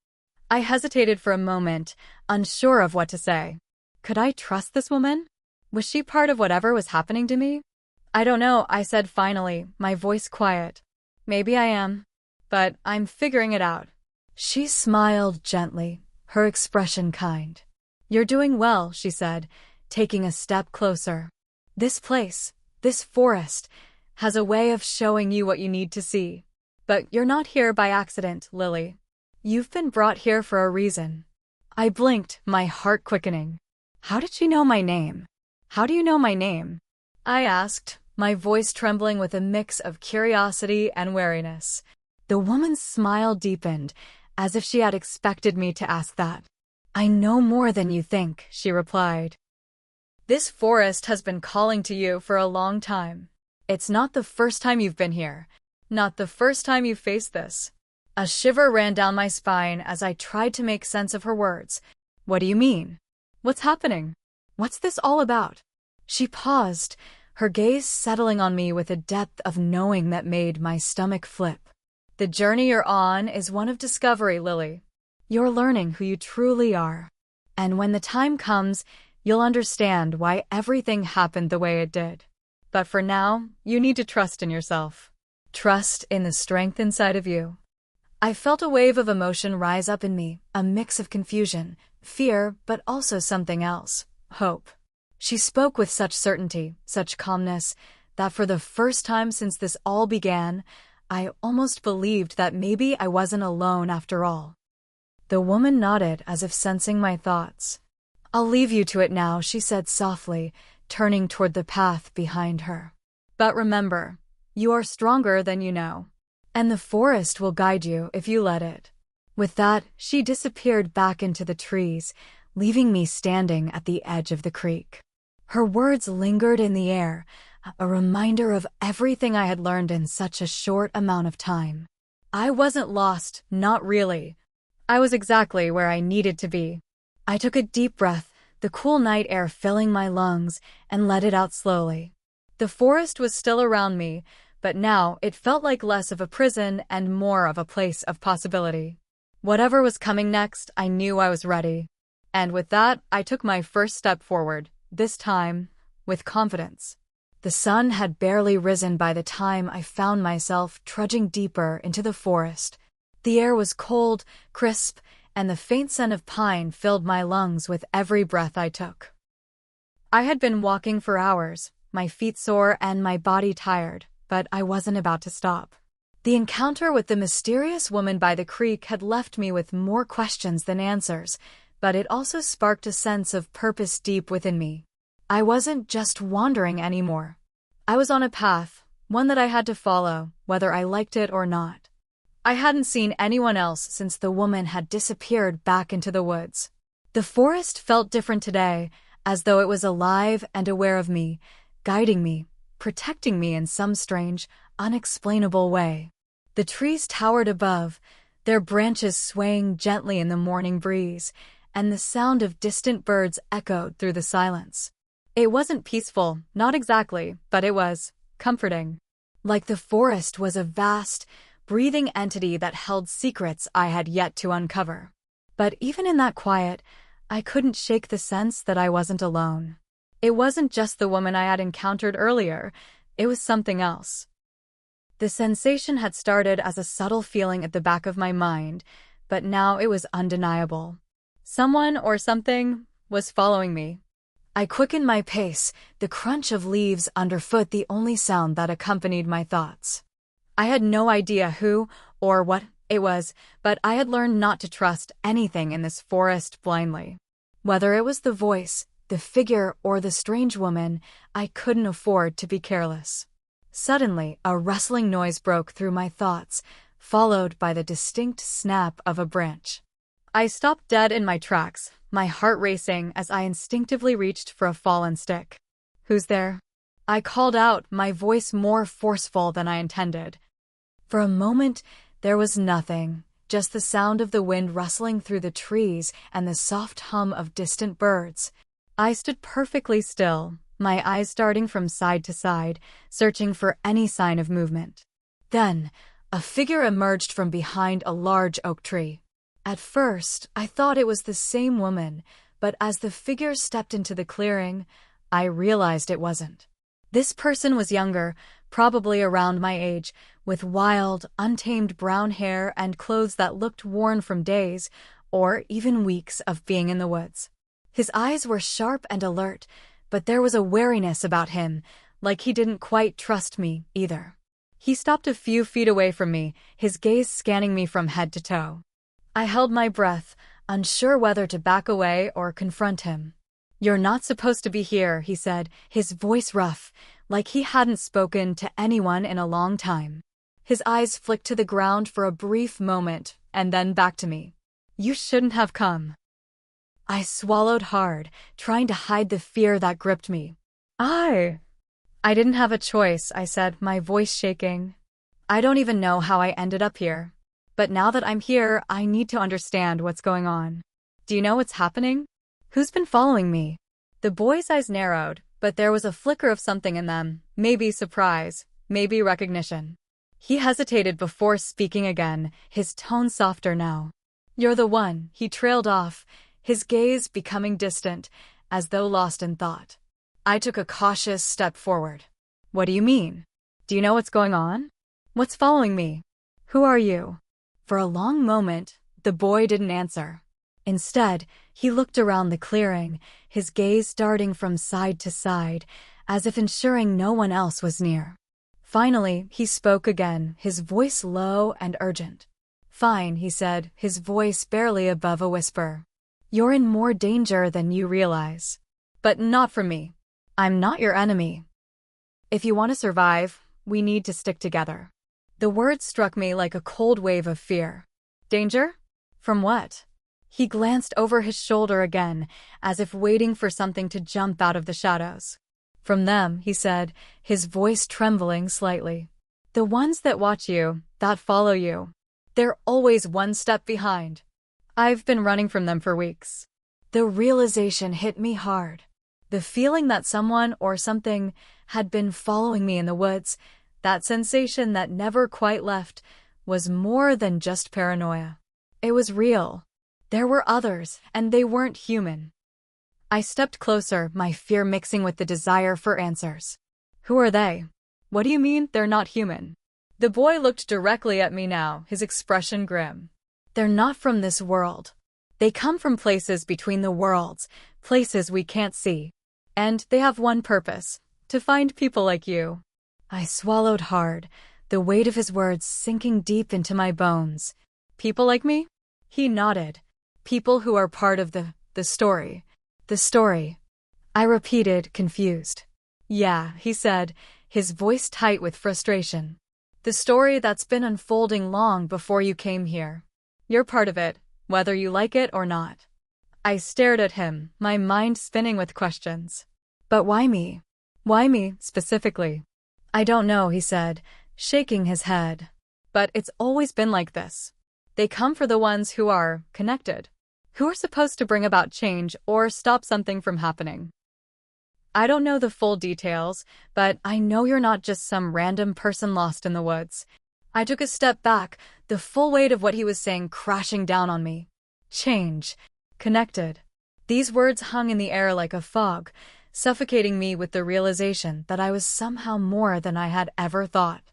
I hesitated for a moment, unsure of what to say. Could I trust this woman? Was she part of whatever was happening to me? "I don't know," I said finally, my voice quiet. "Maybe I am, but I'm figuring it out." She smiled gently, her expression kind. "You're doing well," she said, taking a step closer. "This place, this forest, has a way of showing you what you need to see. But you're not here by accident, Lily. You've been brought here for a reason." I blinked, my heart quickening. "How did she know my name? How do you know my name?" I asked, my voice trembling with a mix of curiosity and wariness. The woman's smile deepened, as if she had expected me to ask that. "I know more than you think," she replied. "This forest has been calling to you for a long time. It's not the first time you've been here, not the first time you've faced this." A shiver ran down my spine as I tried to make sense of her words. "What do you mean? What's happening? What's this all about?" She paused, her gaze settling on me with a depth of knowing that made my stomach flip. "The journey you're on is one of discovery, Lily. You're learning who you truly are. And when the time comes, you'll understand why everything happened the way it did. But for now, you need to trust in yourself. Trust in the strength inside of you." I felt a wave of emotion rise up in me, a mix of confusion, fear, but also something else, hope. She spoke with such certainty, such calmness, that for the first time since this all began, I almost believed that maybe I wasn't alone after all. The woman nodded as if sensing my thoughts. "I'll leave you to it now," she said softly, turning toward the path behind her. "But remember, you are stronger than you know. And the forest will guide you if you let it." With that, she disappeared back into the trees, leaving me standing at the edge of the creek. Her words lingered in the air, a reminder of everything I had learned in such a short amount of time. I wasn't lost, not really. I was exactly where I needed to be. I took a deep breath, the cool night air filling my lungs, and let it out slowly. The forest was still around me, but now it felt like less of a prison and more of a place of possibility. Whatever was coming next, I knew I was ready. And with that, I took my first step forward, this time with confidence. The sun had barely risen by the time I found myself trudging deeper into the forest. The air was cold, crisp, and the faint scent of pine filled my lungs with every breath I took. I had been walking for hours, my feet sore and my body tired, but I wasn't about to stop. The encounter with the mysterious woman by the creek had left me with more questions than answers, but it also sparked a sense of purpose deep within me. I wasn't just wandering anymore. I was on a path, one that I had to follow, whether I liked it or not. I hadn't seen anyone else since the woman had disappeared back into the woods. The forest felt different today, as though it was alive and aware of me, guiding me, protecting me in some strange, unexplainable way. The trees towered above, their branches swaying gently in the morning breeze, and the sound of distant birds echoed through the silence. It wasn't peaceful, not exactly, but it was comforting. Like the forest was a vast, breathing entity that held secrets I had yet to uncover. But even in that quiet, I couldn't shake the sense that I wasn't alone. It wasn't just the woman I had encountered earlier, it was something else. The sensation had started as a subtle feeling at the back of my mind, but now it was undeniable. Someone or something was following me. I quickened my pace, the crunch of leaves underfoot the only sound that accompanied my thoughts. I had no idea who or what it was, but I had learned not to trust anything in this forest blindly. Whether it was the voice, the figure, or the strange woman, I couldn't afford to be careless. Suddenly, a rustling noise broke through my thoughts, followed by the distinct snap of a branch. I stopped dead in my tracks, my heart racing as I instinctively reached for a fallen stick. "Who's there?" I called out, my voice more forceful than I intended. For a moment, there was nothing, just the sound of the wind rustling through the trees and the soft hum of distant birds. I stood perfectly still, my eyes darting from side to side, searching for any sign of movement. Then, a figure emerged from behind a large oak tree. At first, I thought it was the same woman, but as the figure stepped into the clearing, I realized it wasn't. This person was younger, probably around my age, with wild, untamed brown hair and clothes that looked worn from days, or even weeks, of being in the woods. His eyes were sharp and alert, but there was a wariness about him, like he didn't quite trust me, either. He stopped a few feet away from me, his gaze scanning me from head to toe. I held my breath, unsure whether to back away or confront him. "You're not supposed to be here," he said, his voice rough, like he hadn't spoken to anyone in a long time. His eyes flicked to the ground for a brief moment, and then back to me. "You shouldn't have come." I swallowed hard, trying to hide the fear that gripped me. I didn't have a choice," I said, my voice shaking. "I don't even know how I ended up here. But now that I'm here, I need to understand what's going on. Do you know what's happening? Who's been following me?" The boy's eyes narrowed, but there was a flicker of something in them, maybe surprise, maybe recognition. He hesitated before speaking again, his tone softer now. "You're the one," he trailed off, his gaze becoming distant, as though lost in thought. I took a cautious step forward. "What do you mean? Do you know what's going on? What's following me? Who are you?" For a long moment, the boy didn't answer. Instead, he looked around the clearing, his gaze darting from side to side, as if ensuring no one else was near. Finally, he spoke again, his voice low and urgent. "Fine," he said, his voice barely above a whisper. "You're in more danger than you realize. But not from me. I'm not your enemy. If you want to survive, we need to stick together." The words struck me like a cold wave of fear. Danger? From what? He glanced over his shoulder again, as if waiting for something to jump out of the shadows. "From them," he said, his voice trembling slightly. "The ones that watch you, that follow you. They're always one step behind. I've been running from them for weeks." The realization hit me hard. The feeling that someone or something had been following me in the woods, that sensation that never quite left, was more than just paranoia. It was real. There were others, and they weren't human. I stepped closer, my fear mixing with the desire for answers. "Who are they? What do you mean they're not human?" The boy looked directly at me now, his expression grim. "They're not from this world. They come from places between the worlds, places we can't see. And they have one purpose: to find people like you." I swallowed hard, the weight of his words sinking deep into my bones. People like me? He nodded. People who are part of the story. The story. I repeated, confused. Yeah, he said, his voice tight with frustration. The story that's been unfolding long before you came here. You're part of it, whether you like it or not. I stared at him, my mind spinning with questions. But why me? Why me, specifically? I don't know, he said, shaking his head. But it's always been like this. They come for the ones who are connected, who are supposed to bring about change or stop something from happening. I don't know the full details, but I know you're not just some random person lost in the woods. I took a step back, the full weight of what he was saying crashing down on me. Change. Connected. These words hung in the air like a fog, suffocating me with the realization that I was somehow more than I had ever thought.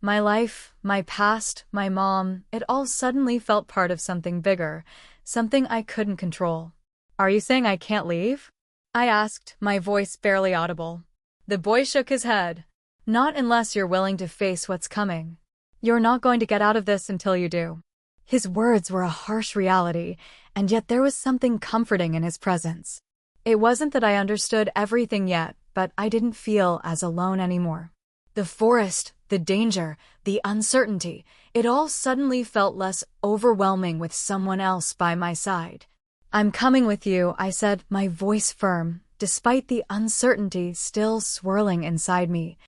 My life, my past, my mom, it all suddenly felt part of something bigger, something I couldn't control. Are you saying I can't leave? I asked, my voice barely audible. The boy shook his head. Not unless you're willing to face what's coming. You're not going to get out of this until you do. His words were a harsh reality, and yet there was something comforting in his presence. It wasn't that I understood everything yet, but I didn't feel as alone anymore. The forest, the danger, the uncertainty, it all suddenly felt less overwhelming with someone else by my side. I'm coming with you, I said, my voice firm, despite the uncertainty still swirling inside me.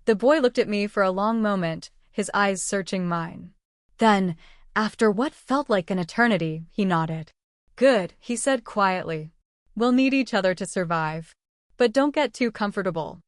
The boy looked at me for a long moment, his eyes searching mine. Then, after what felt like an eternity, he nodded. Good, he said quietly. We'll need each other to survive. But don't get too comfortable.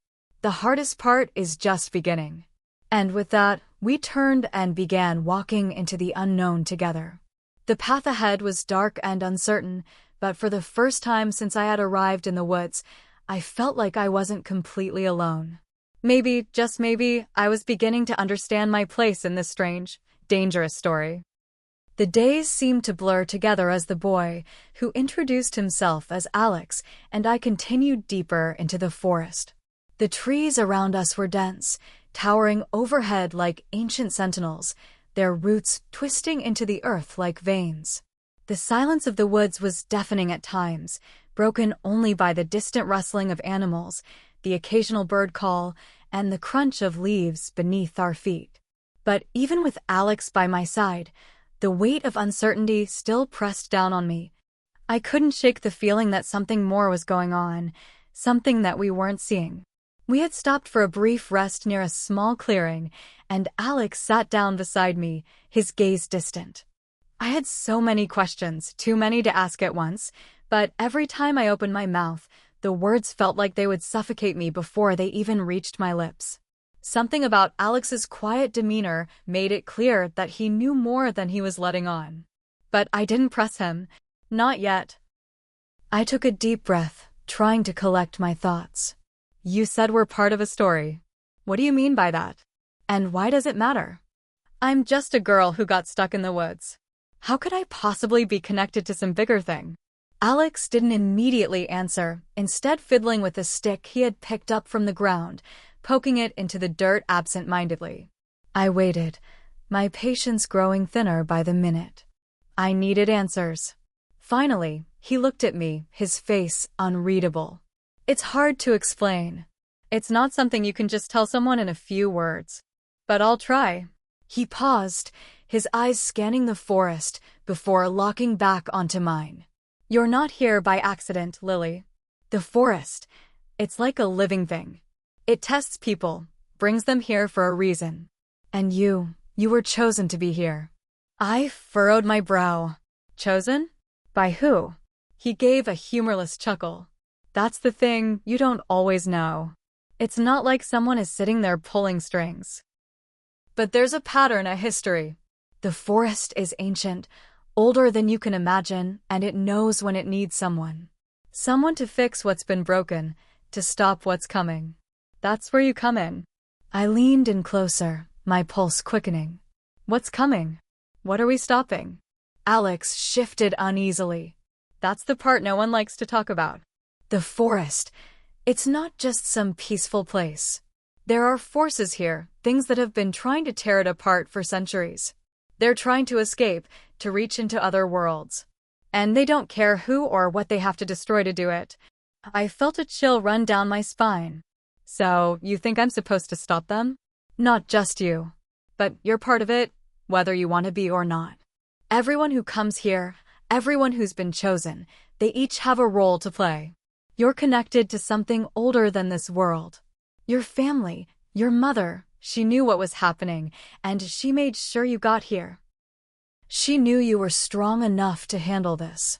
The hardest part is just beginning. And with that, we turned and began walking into the unknown together. The path ahead was dark and uncertain, but for the first time since I had arrived in the woods, I felt like I wasn't completely alone. Maybe, just maybe, I was beginning to understand my place in this strange, dangerous story. The days seemed to blur together as the boy, who introduced himself as Alex, and I continued deeper into the forest. The trees around us were dense, towering overhead like ancient sentinels, their roots twisting into the earth like veins. The silence of the woods was deafening at times, broken only by the distant rustling of animals, the occasional bird call, and the crunch of leaves beneath our feet. But even with Alex by my side, the weight of uncertainty still pressed down on me. I couldn't shake the feeling that something more was going on, something that we weren't seeing. We had stopped for a brief rest near a small clearing, and Alex sat down beside me, his gaze distant. I had so many questions, too many to ask at once, but every time I opened my mouth, the words felt like they would suffocate me before they even reached my lips. Something about Alex's quiet demeanor made it clear that he knew more than he was letting on. But I didn't press him. Not yet. I took a deep breath, trying to collect my thoughts. You said we're part of a story. What do you mean by that? And why does it matter? I'm just a girl who got stuck in the woods. How could I possibly be connected to some bigger thing? Alex didn't immediately answer, instead fiddling with a stick he had picked up from the ground, poking it into the dirt absent-mindedly. I waited, my patience growing thinner by the minute. I needed answers. Finally, he looked at me, his face unreadable. It's hard to explain. It's not something you can just tell someone in a few words. But I'll try. He paused, his eyes scanning the forest before locking back onto mine. You're not here by accident, Lily. The forest, it's like a living thing. It tests people, brings them here for a reason. And you were chosen to be here. I furrowed my brow. Chosen? By who? He gave a humorless chuckle. That's the thing, you don't always know. It's not like someone is sitting there pulling strings. But there's a pattern, a history. The forest is ancient, older than you can imagine, and it knows when it needs someone. Someone to fix what's been broken, to stop what's coming. That's where you come in. I leaned in closer, my pulse quickening. What's coming? What are we stopping? Alex shifted uneasily. That's the part no one likes to talk about. The forest. It's not just some peaceful place. There are forces here, things that have been trying to tear it apart for centuries. They're trying to escape, to reach into other worlds. And they don't care who or what they have to destroy to do it. I felt a chill run down my spine. So, you think I'm supposed to stop them? Not just you. But you're part of it, whether you want to be or not. Everyone who comes here, everyone who's been chosen, they each have a role to play. You're connected to something older than this world. Your family, your mother, she knew what was happening, and she made sure you got here. She knew you were strong enough to handle this.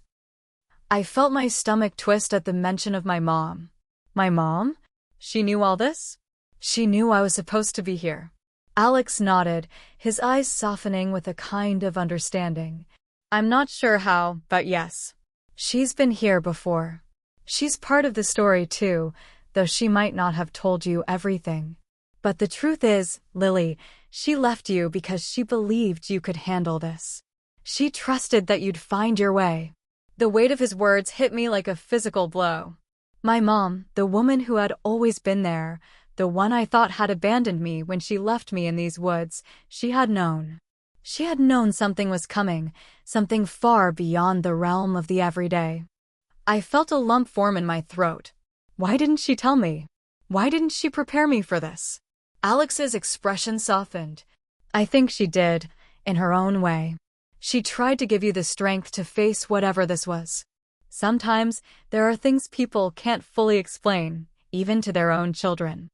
I felt my stomach twist at the mention of my mom. My mom? She knew all this? She knew I was supposed to be here. Alex nodded, his eyes softening with a kind of understanding. I'm not sure how, but yes. She's been here before. She's part of the story too, though she might not have told you everything. But the truth is, Lily, she left you because she believed you could handle this. She trusted that you'd find your way. The weight of his words hit me like a physical blow. My mom, the woman who had always been there, the one I thought had abandoned me when she left me in these woods, she had known. She had known something was coming, something far beyond the realm of the everyday. I felt a lump form in my throat. Why didn't she tell me? Why didn't she prepare me for this? Alex's expression softened. I think she did, in her own way. She tried to give you the strength to face whatever this was. Sometimes, there are things people can't fully explain, even to their own children.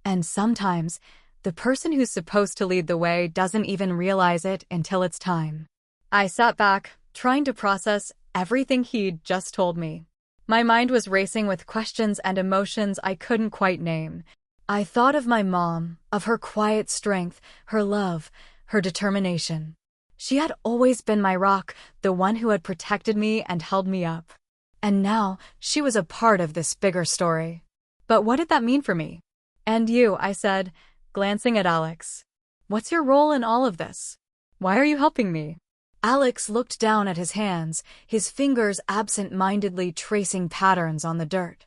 And sometimes, the person who's supposed to lead the way doesn't even realize it until it's time. I sat back, trying to process everything he'd just told me. My mind was racing with questions and emotions I couldn't quite name. I thought of my mom, of her quiet strength, her love, her determination. She had always been my rock, the one who had protected me and held me up. And now, she was a part of this bigger story. But what did that mean for me? And you, I said, glancing at Alex. What's your role in all of this? Why are you helping me? Alex looked down at his hands, his fingers absent-mindedly tracing patterns on the dirt.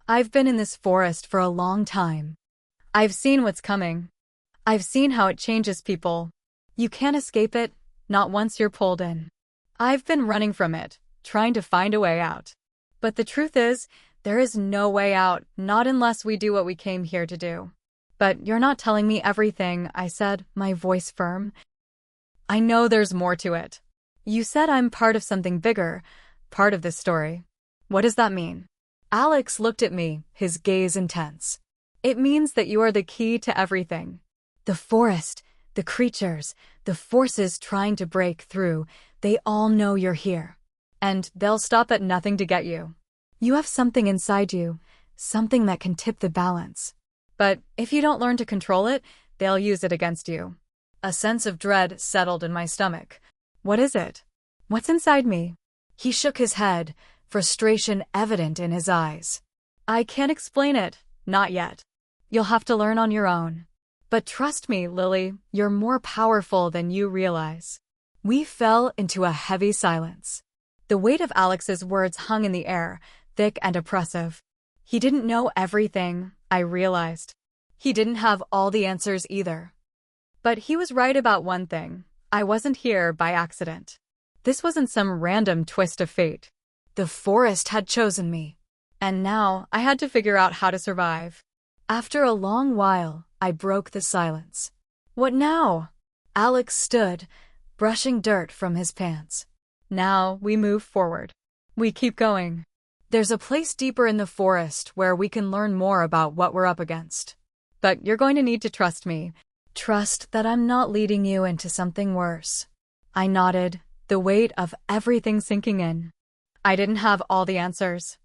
I've been in this forest for a long time. I've seen what's coming. I've seen how it changes people. You can't escape it, not once you're pulled in. I've been running from it, trying to find a way out. But the truth is, there is no way out, not unless we do what we came here to do. But you're not telling me everything, I said, my voice firm. I know there's more to it. You said I'm part of something bigger, part of this story. What does that mean? Alex looked at me, his gaze intense. It means that you are the key to everything. The forest, the creatures, the forces trying to break through, they all know you're here. And they'll stop at nothing to get you. You have something inside you, something that can tip the balance. But if you don't learn to control it, they'll use it against you. A sense of dread settled in my stomach. What is it? What's inside me? He shook his head, frustration evident in his eyes. I can't explain it, not yet. You'll have to learn on your own. But trust me, Lily, you're more powerful than you realize. We fell into a heavy silence. The weight of Alex's words hung in the air, thick and oppressive. He didn't know everything, I realized. He didn't have all the answers either. But he was right about one thing. I wasn't here by accident. This wasn't some random twist of fate. The forest had chosen me. And now I had to figure out how to survive. After a long while, I broke the silence. What now? Alex stood, brushing dirt from his pants. Now we move forward. We keep going. There's a place deeper in the forest where we can learn more about what we're up against. But you're going to need to trust me. Trust that I'm not leading you into something worse. I nodded, the weight of everything sinking in. I didn't have all the answers.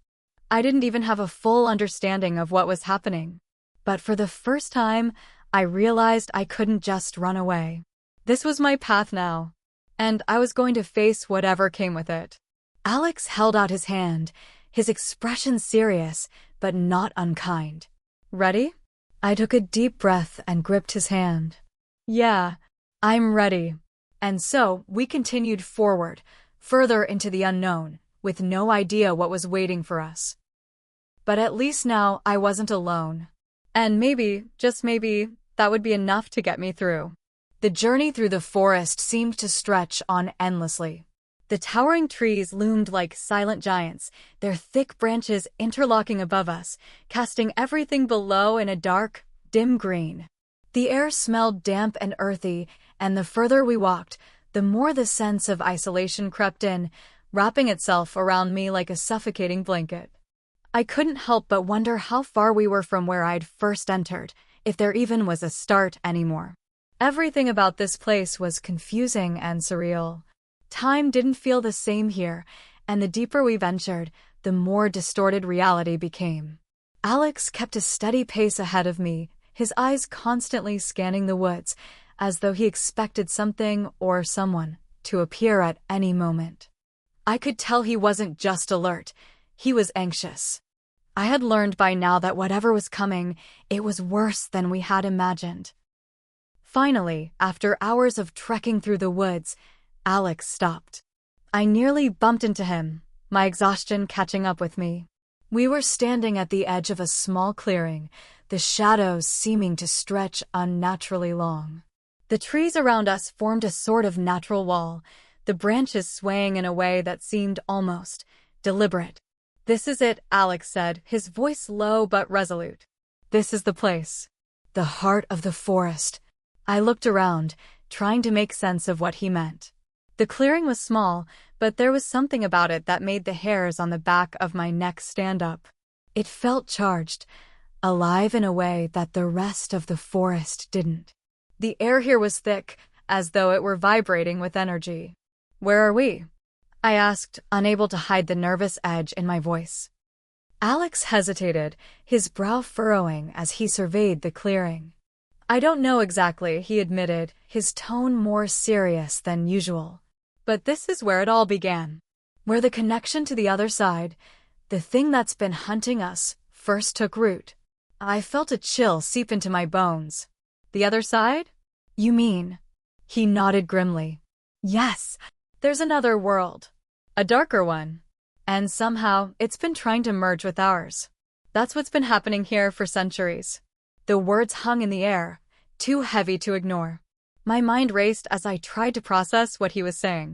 I didn't even have a full understanding of what was happening. But for the first time, I realized I couldn't just run away. This was my path now, and I was going to face whatever came with it. Alex held out his hand, his expression serious, but not unkind. Ready? I took a deep breath and gripped his hand. Yeah, I'm ready. And so we continued forward, further into the unknown, with no idea what was waiting for us. But at least now I wasn't alone. And maybe, just maybe, that would be enough to get me through. The journey through the forest seemed to stretch on endlessly. The towering trees loomed like silent giants, their thick branches interlocking above us, casting everything below in a dark, dim green. The air smelled damp and earthy, and the further we walked, the more the sense of isolation crept in, wrapping itself around me like a suffocating blanket. I couldn't help but wonder how far we were from where I'd first entered, if there even was a start anymore. Everything about this place was confusing and surreal. Time didn't feel the same here, and the deeper we ventured, the more distorted reality became. Alex kept a steady pace ahead of me, his eyes constantly scanning the woods, as though he expected something or someone to appear at any moment. I could tell he wasn't just alert, he was anxious. I had learned by now that whatever was coming, it was worse than we had imagined. Finally, after hours of trekking through the woods, Alex stopped. I nearly bumped into him, my exhaustion catching up with me. We were standing at the edge of a small clearing, the shadows seeming to stretch unnaturally long. The trees around us formed a sort of natural wall, the branches swaying in a way that seemed almost deliberate. "This is it," Alex said, his voice low but resolute. "This is the place. The heart of the forest." I looked around, trying to make sense of what he meant. The clearing was small, but there was something about it that made the hairs on the back of my neck stand up. It felt charged, alive in a way that the rest of the forest didn't. The air here was thick, as though it were vibrating with energy. "Where are we?" I asked, unable to hide the nervous edge in my voice. Alex hesitated, his brow furrowing as he surveyed the clearing. "I don't know exactly," he admitted, his tone more serious than usual. "But this is where it all began. Where the connection to the other side, the thing that's been hunting us, first took root." I felt a chill seep into my bones. "The other side? You mean?" He nodded grimly. "Yes, there's another world. A darker one. And somehow, it's been trying to merge with ours. That's what's been happening here for centuries." The words hung in the air, too heavy to ignore. My mind raced as I tried to process what he was saying.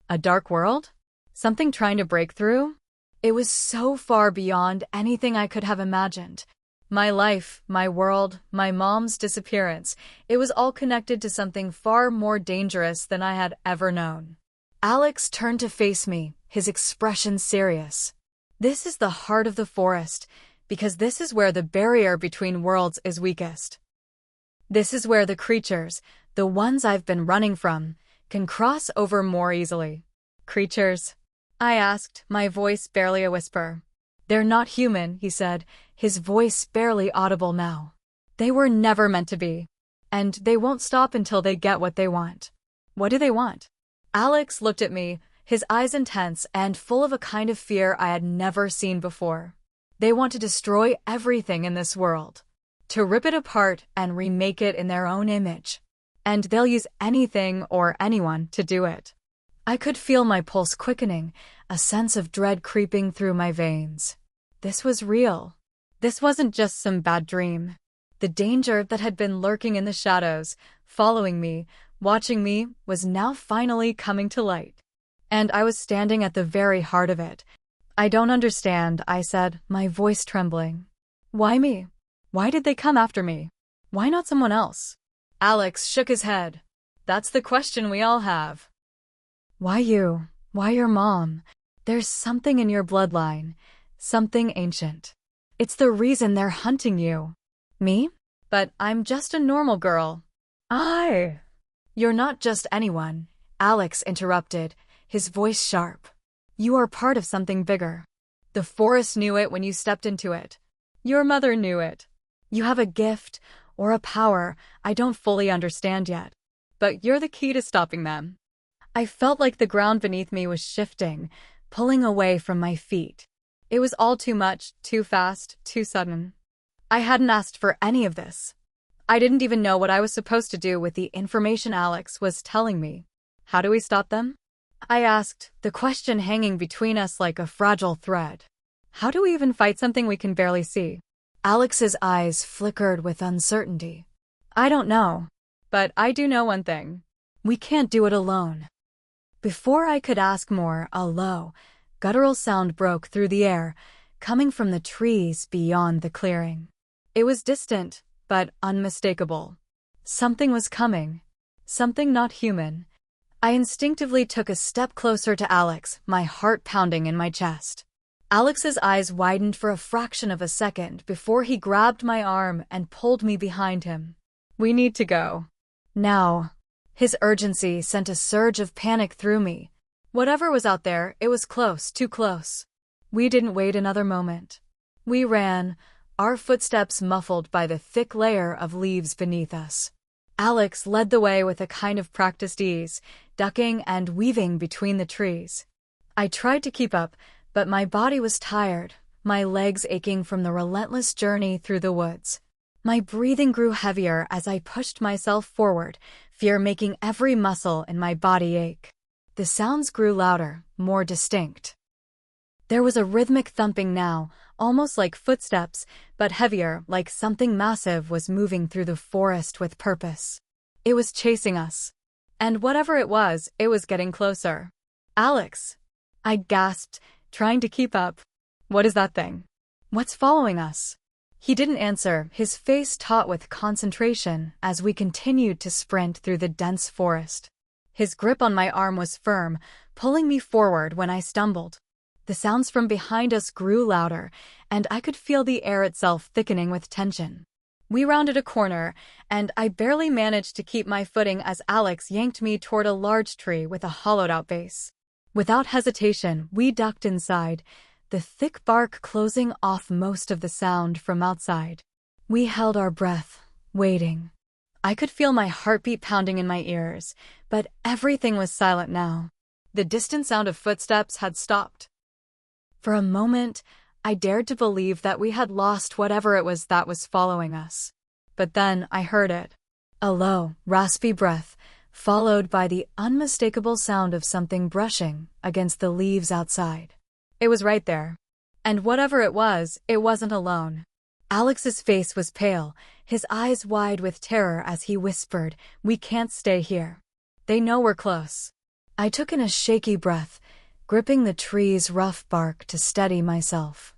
A dark world? Something trying to break through? It was so far beyond anything I could have imagined. My life, my world, my mom's disappearance, it was all connected to something far more dangerous than I had ever known. Alex turned to face me, his expression serious. "This is the heart of the forest, because this is where the barrier between worlds is weakest. This is where the creatures, the ones I've been running from, can cross over more easily." "Creatures?" I asked, my voice barely a whisper. "They're not human," he said, his voice barely audible now. "They were never meant to be. And they won't stop until they get what they want." "What do they want?" Alex looked at me, his eyes intense and full of a kind of fear I had never seen before. "They want to destroy everything in this world. To rip it apart and remake it in their own image. And they'll use anything or anyone to do it." I could feel my pulse quickening, a sense of dread creeping through my veins. This was real. This wasn't just some bad dream. The danger that had been lurking in the shadows, following me, watching me, was now finally coming to light. And I was standing at the very heart of it. "I don't understand," I said, my voice trembling. "Why me? Why did they come after me? Why not someone else?" Alex shook his head. "That's the question we all have." "Why you? Why your mom? There's something in your bloodline, something ancient. It's the reason they're hunting you." "Me? But I'm just a normal girl." "You're not just anyone," Alex interrupted, his voice sharp. "You are part of something bigger. The forest knew it when you stepped into it. Your mother knew it. You have a gift, or a power, I don't fully understand yet. But you're the key to stopping them." I felt like the ground beneath me was shifting, pulling away from my feet. It was all too much, too fast, too sudden. I hadn't asked for any of this. I didn't even know what I was supposed to do with the information Alex was telling me. "How do we stop them?" I asked, the question hanging between us like a fragile thread. "How do we even fight something we can barely see?" Alex's eyes flickered with uncertainty. I don't know. But I do know one thing. We can't do it alone. Before I could ask more, a low, guttural sound broke through the air, coming from the trees beyond the clearing. It was distant, but unmistakable. Something was coming. Something not human. I instinctively took a step closer to Alex, my heart pounding in my chest. Alex's eyes widened for a fraction of a second before he grabbed my arm and pulled me behind him. We need to go. Now. His urgency sent a surge of panic through me. Whatever was out there, it was close, too close. We didn't wait another moment. We ran, our footsteps muffled by the thick layer of leaves beneath us. Alex led the way with a kind of practiced ease, ducking and weaving between the trees. I tried to keep up, but my body was tired, my legs aching from the relentless journey through the woods. My breathing grew heavier as I pushed myself forward, fear making every muscle in my body ache. The sounds grew louder, more distinct. There was a rhythmic thumping now, almost like footsteps, but heavier, like something massive was moving through the forest with purpose. It was chasing us. And whatever it was getting closer. Alex! I gasped, trying to keep up. What is that thing? What's following us? He didn't answer, his face taut with concentration as we continued to sprint through the dense forest. His grip on my arm was firm, pulling me forward when I stumbled. The sounds from behind us grew louder, and I could feel the air itself thickening with tension. We rounded a corner, and I barely managed to keep my footing as Alex yanked me toward a large tree with a hollowed-out base. Without hesitation, we ducked inside, the thick bark closing off most of the sound from outside. We held our breath, waiting. I could feel my heartbeat pounding in my ears, but everything was silent now. The distant sound of footsteps had stopped. For a moment, I dared to believe that we had lost whatever it was that was following us. But then I heard it. A low, raspy breath, followed by the unmistakable sound of something brushing against the leaves outside. It was right there. And whatever it wasn't alone. Alex's face was pale, his eyes wide with terror as he whispered, "We can't stay here. They know we're close." I took in a shaky breath, gripping the tree's rough bark to steady myself.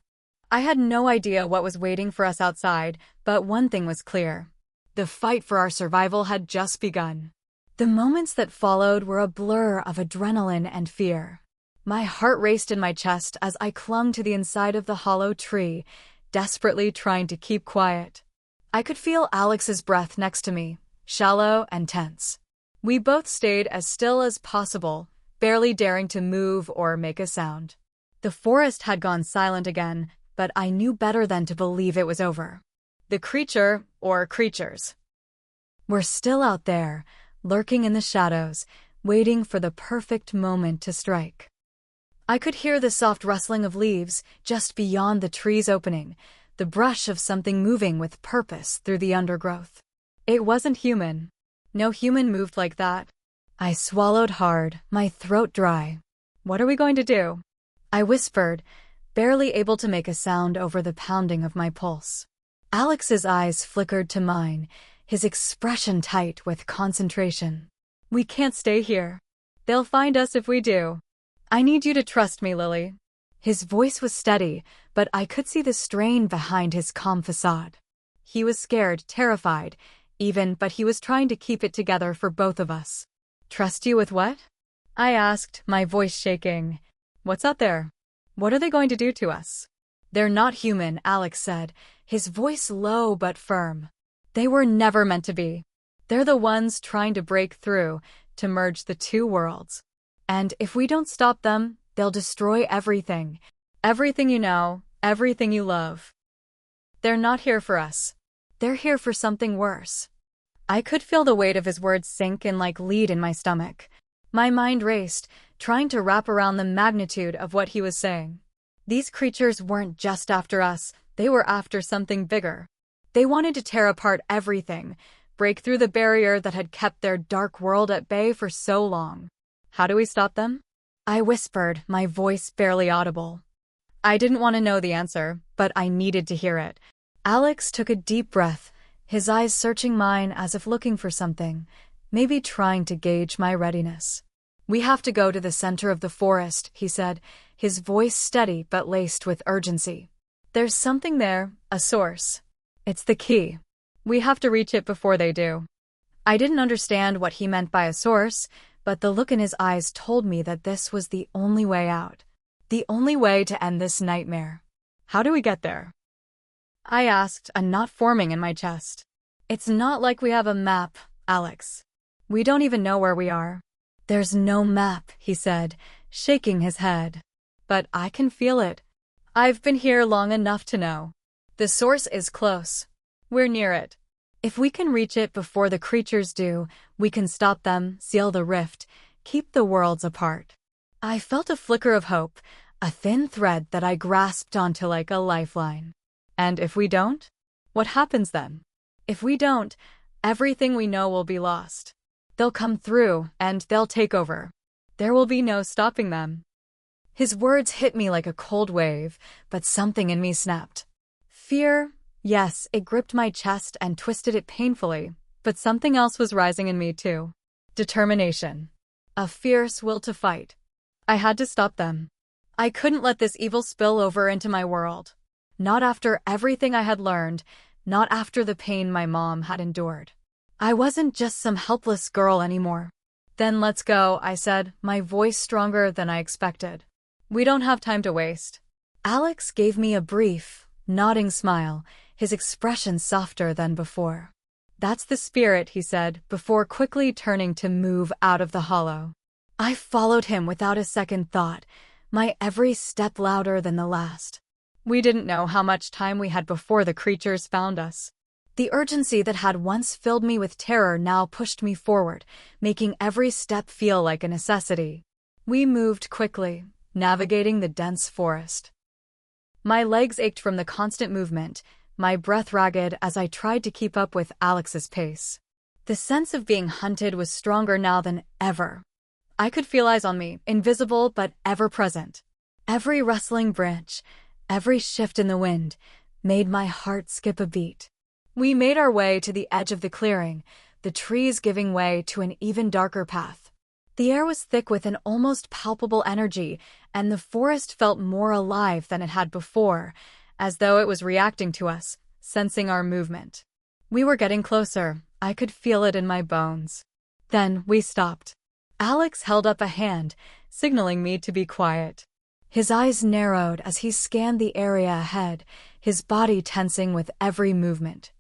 I had no idea what was waiting for us outside, but one thing was clear. The fight for our survival had just begun. The moments that followed were a blur of adrenaline and fear. My heart raced in my chest as I clung to the inside of the hollow tree, desperately trying to keep quiet. I could feel Alex's breath next to me, shallow and tense. We both stayed as still as possible, barely daring to move or make a sound. The forest had gone silent again, but I knew better than to believe it was over. The creature, or creatures, were still out there, lurking in the shadows, waiting for the perfect moment to strike. I could hear the soft rustling of leaves just beyond the tree's opening, the brush of something moving with purpose through the undergrowth. It wasn't human. No human moved like that. I swallowed hard, my throat dry. What are we going to do? I whispered, barely able to make a sound over the pounding of my pulse. Alex's eyes flickered to mine, his expression tight with concentration. We can't stay here. They'll find us if we do. I need you to trust me, Lily. His voice was steady, but I could see the strain behind his calm facade. He was scared, terrified, but he was trying to keep it together for both of us. Trust you with what? I asked, my voice shaking. What's out there? What are they going to do to us? They're not human, Alex said, his voice low but firm. They were never meant to be. They're the ones trying to break through, to merge the two worlds. And if we don't stop them, they'll destroy everything. Everything you know, everything you love. They're not here for us. They're here for something worse. I could feel the weight of his words sink in like lead in my stomach. My mind raced, trying to wrap around the magnitude of what he was saying. These creatures weren't just after us, they were after something bigger. They wanted to tear apart everything, break through the barrier that had kept their dark world at bay for so long. How do we stop them? I whispered, my voice barely audible. I didn't want to know the answer, but I needed to hear it. Alex took a deep breath, his eyes searching mine as if looking for something, maybe trying to gauge my readiness. "We have to go to the center of the forest," he said, his voice steady but laced with urgency. "There's something there, a source. It's the key. We have to reach it before they do." I didn't understand what he meant by a source, but the look in his eyes told me that this was the only way out. The only way to end this nightmare. "How do we get there?" I asked, a knot forming in my chest. "It's not like we have a map, Alex. We don't even know where we are." "There's no map," he said, shaking his head. "But I can feel it. I've been here long enough to know. The source is close. We're near it. If we can reach it before the creatures do, we can stop them, seal the rift, keep the worlds apart." I felt a flicker of hope, a thin thread that I grasped onto like a lifeline. "And if we don't? What happens then?" "If we don't, everything we know will be lost. They'll come through, and they'll take over. There will be no stopping them." His words hit me like a cold wave, but something in me snapped. Fear, yes, it gripped my chest and twisted it painfully, but something else was rising in me too. Determination. A fierce will to fight. I had to stop them. I couldn't let this evil spill over into my world. Not after everything I had learned, not after the pain my mom had endured. I wasn't just some helpless girl anymore. "Then let's go," I said, my voice stronger than I expected. "We don't have time to waste." Alex gave me a brief, nodding smile, his expression softer than before. "That's the spirit," he said, before quickly turning to move out of the hollow. I followed him without a second thought, my every step louder than the last. We didn't know how much time we had before the creatures found us. The urgency that had once filled me with terror now pushed me forward, making every step feel like a necessity. We moved quickly, navigating the dense forest. My legs ached from the constant movement, my breath ragged as I tried to keep up with Alex's pace. The sense of being hunted was stronger now than ever. I could feel eyes on me, invisible but ever present. Every rustling branch, every shift in the wind, made my heart skip a beat. We made our way to the edge of the clearing, the trees giving way to an even darker path. The air was thick with an almost palpable energy, and the forest felt more alive than it had before, as though it was reacting to us, sensing our movement. We were getting closer. I could feel it in my bones. Then we stopped. Alex held up a hand, signaling me to be quiet. His eyes narrowed as he scanned the area ahead, his body tensing with every movement.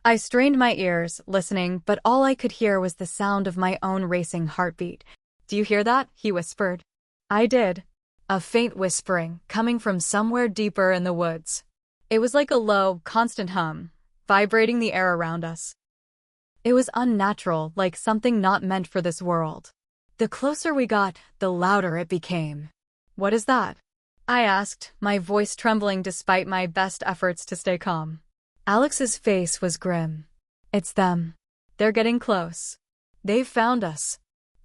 I strained my ears, listening, but all I could hear was the sound of my own racing heartbeat. "Do you hear that?" he whispered. I did. A faint whispering, coming from somewhere deeper in the woods. It was like a low, constant hum, vibrating the air around us. It was unnatural, like something not meant for this world. The closer we got, the louder it became. "What is that?" I asked, my voice trembling despite my best efforts to stay calm. Alex's face was grim. "It's them. They're getting close. They've found us."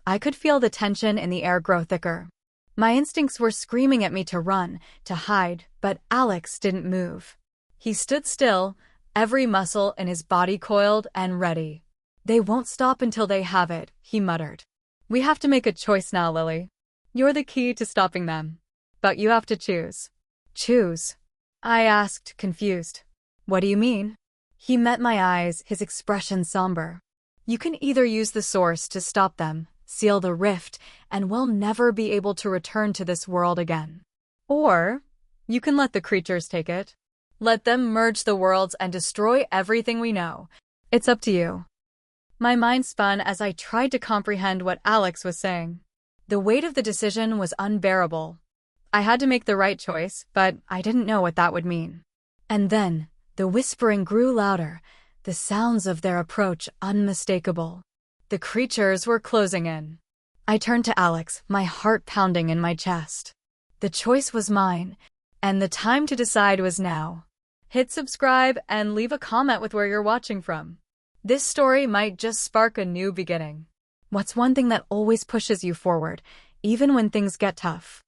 I could feel the tension in the air grow thicker. My instincts were screaming at me to run, to hide, but Alex didn't move. He stood still, every muscle in his body coiled and ready. "They won't stop until they have it," he muttered. "We have to make a choice now, Lily. You're the key to stopping them. But you have to choose." "Choose?" I asked, confused. "What do you mean?" He met my eyes, his expression somber. "You can either use the source to stop them, seal the rift, and we'll never be able to return to this world again. Or you can let the creatures take it. Let them merge the worlds and destroy everything we know. It's up to you." My mind spun as I tried to comprehend what Alex was saying. The weight of the decision was unbearable. I had to make the right choice, but I didn't know what that would mean. And then, the whispering grew louder, the sounds of their approach unmistakable. The creatures were closing in. I turned to Alex, my heart pounding in my chest. The choice was mine, and the time to decide was now. Hit subscribe and leave a comment with where you're watching from. This story might just spark a new beginning. What's one thing that always pushes you forward, even when things get tough?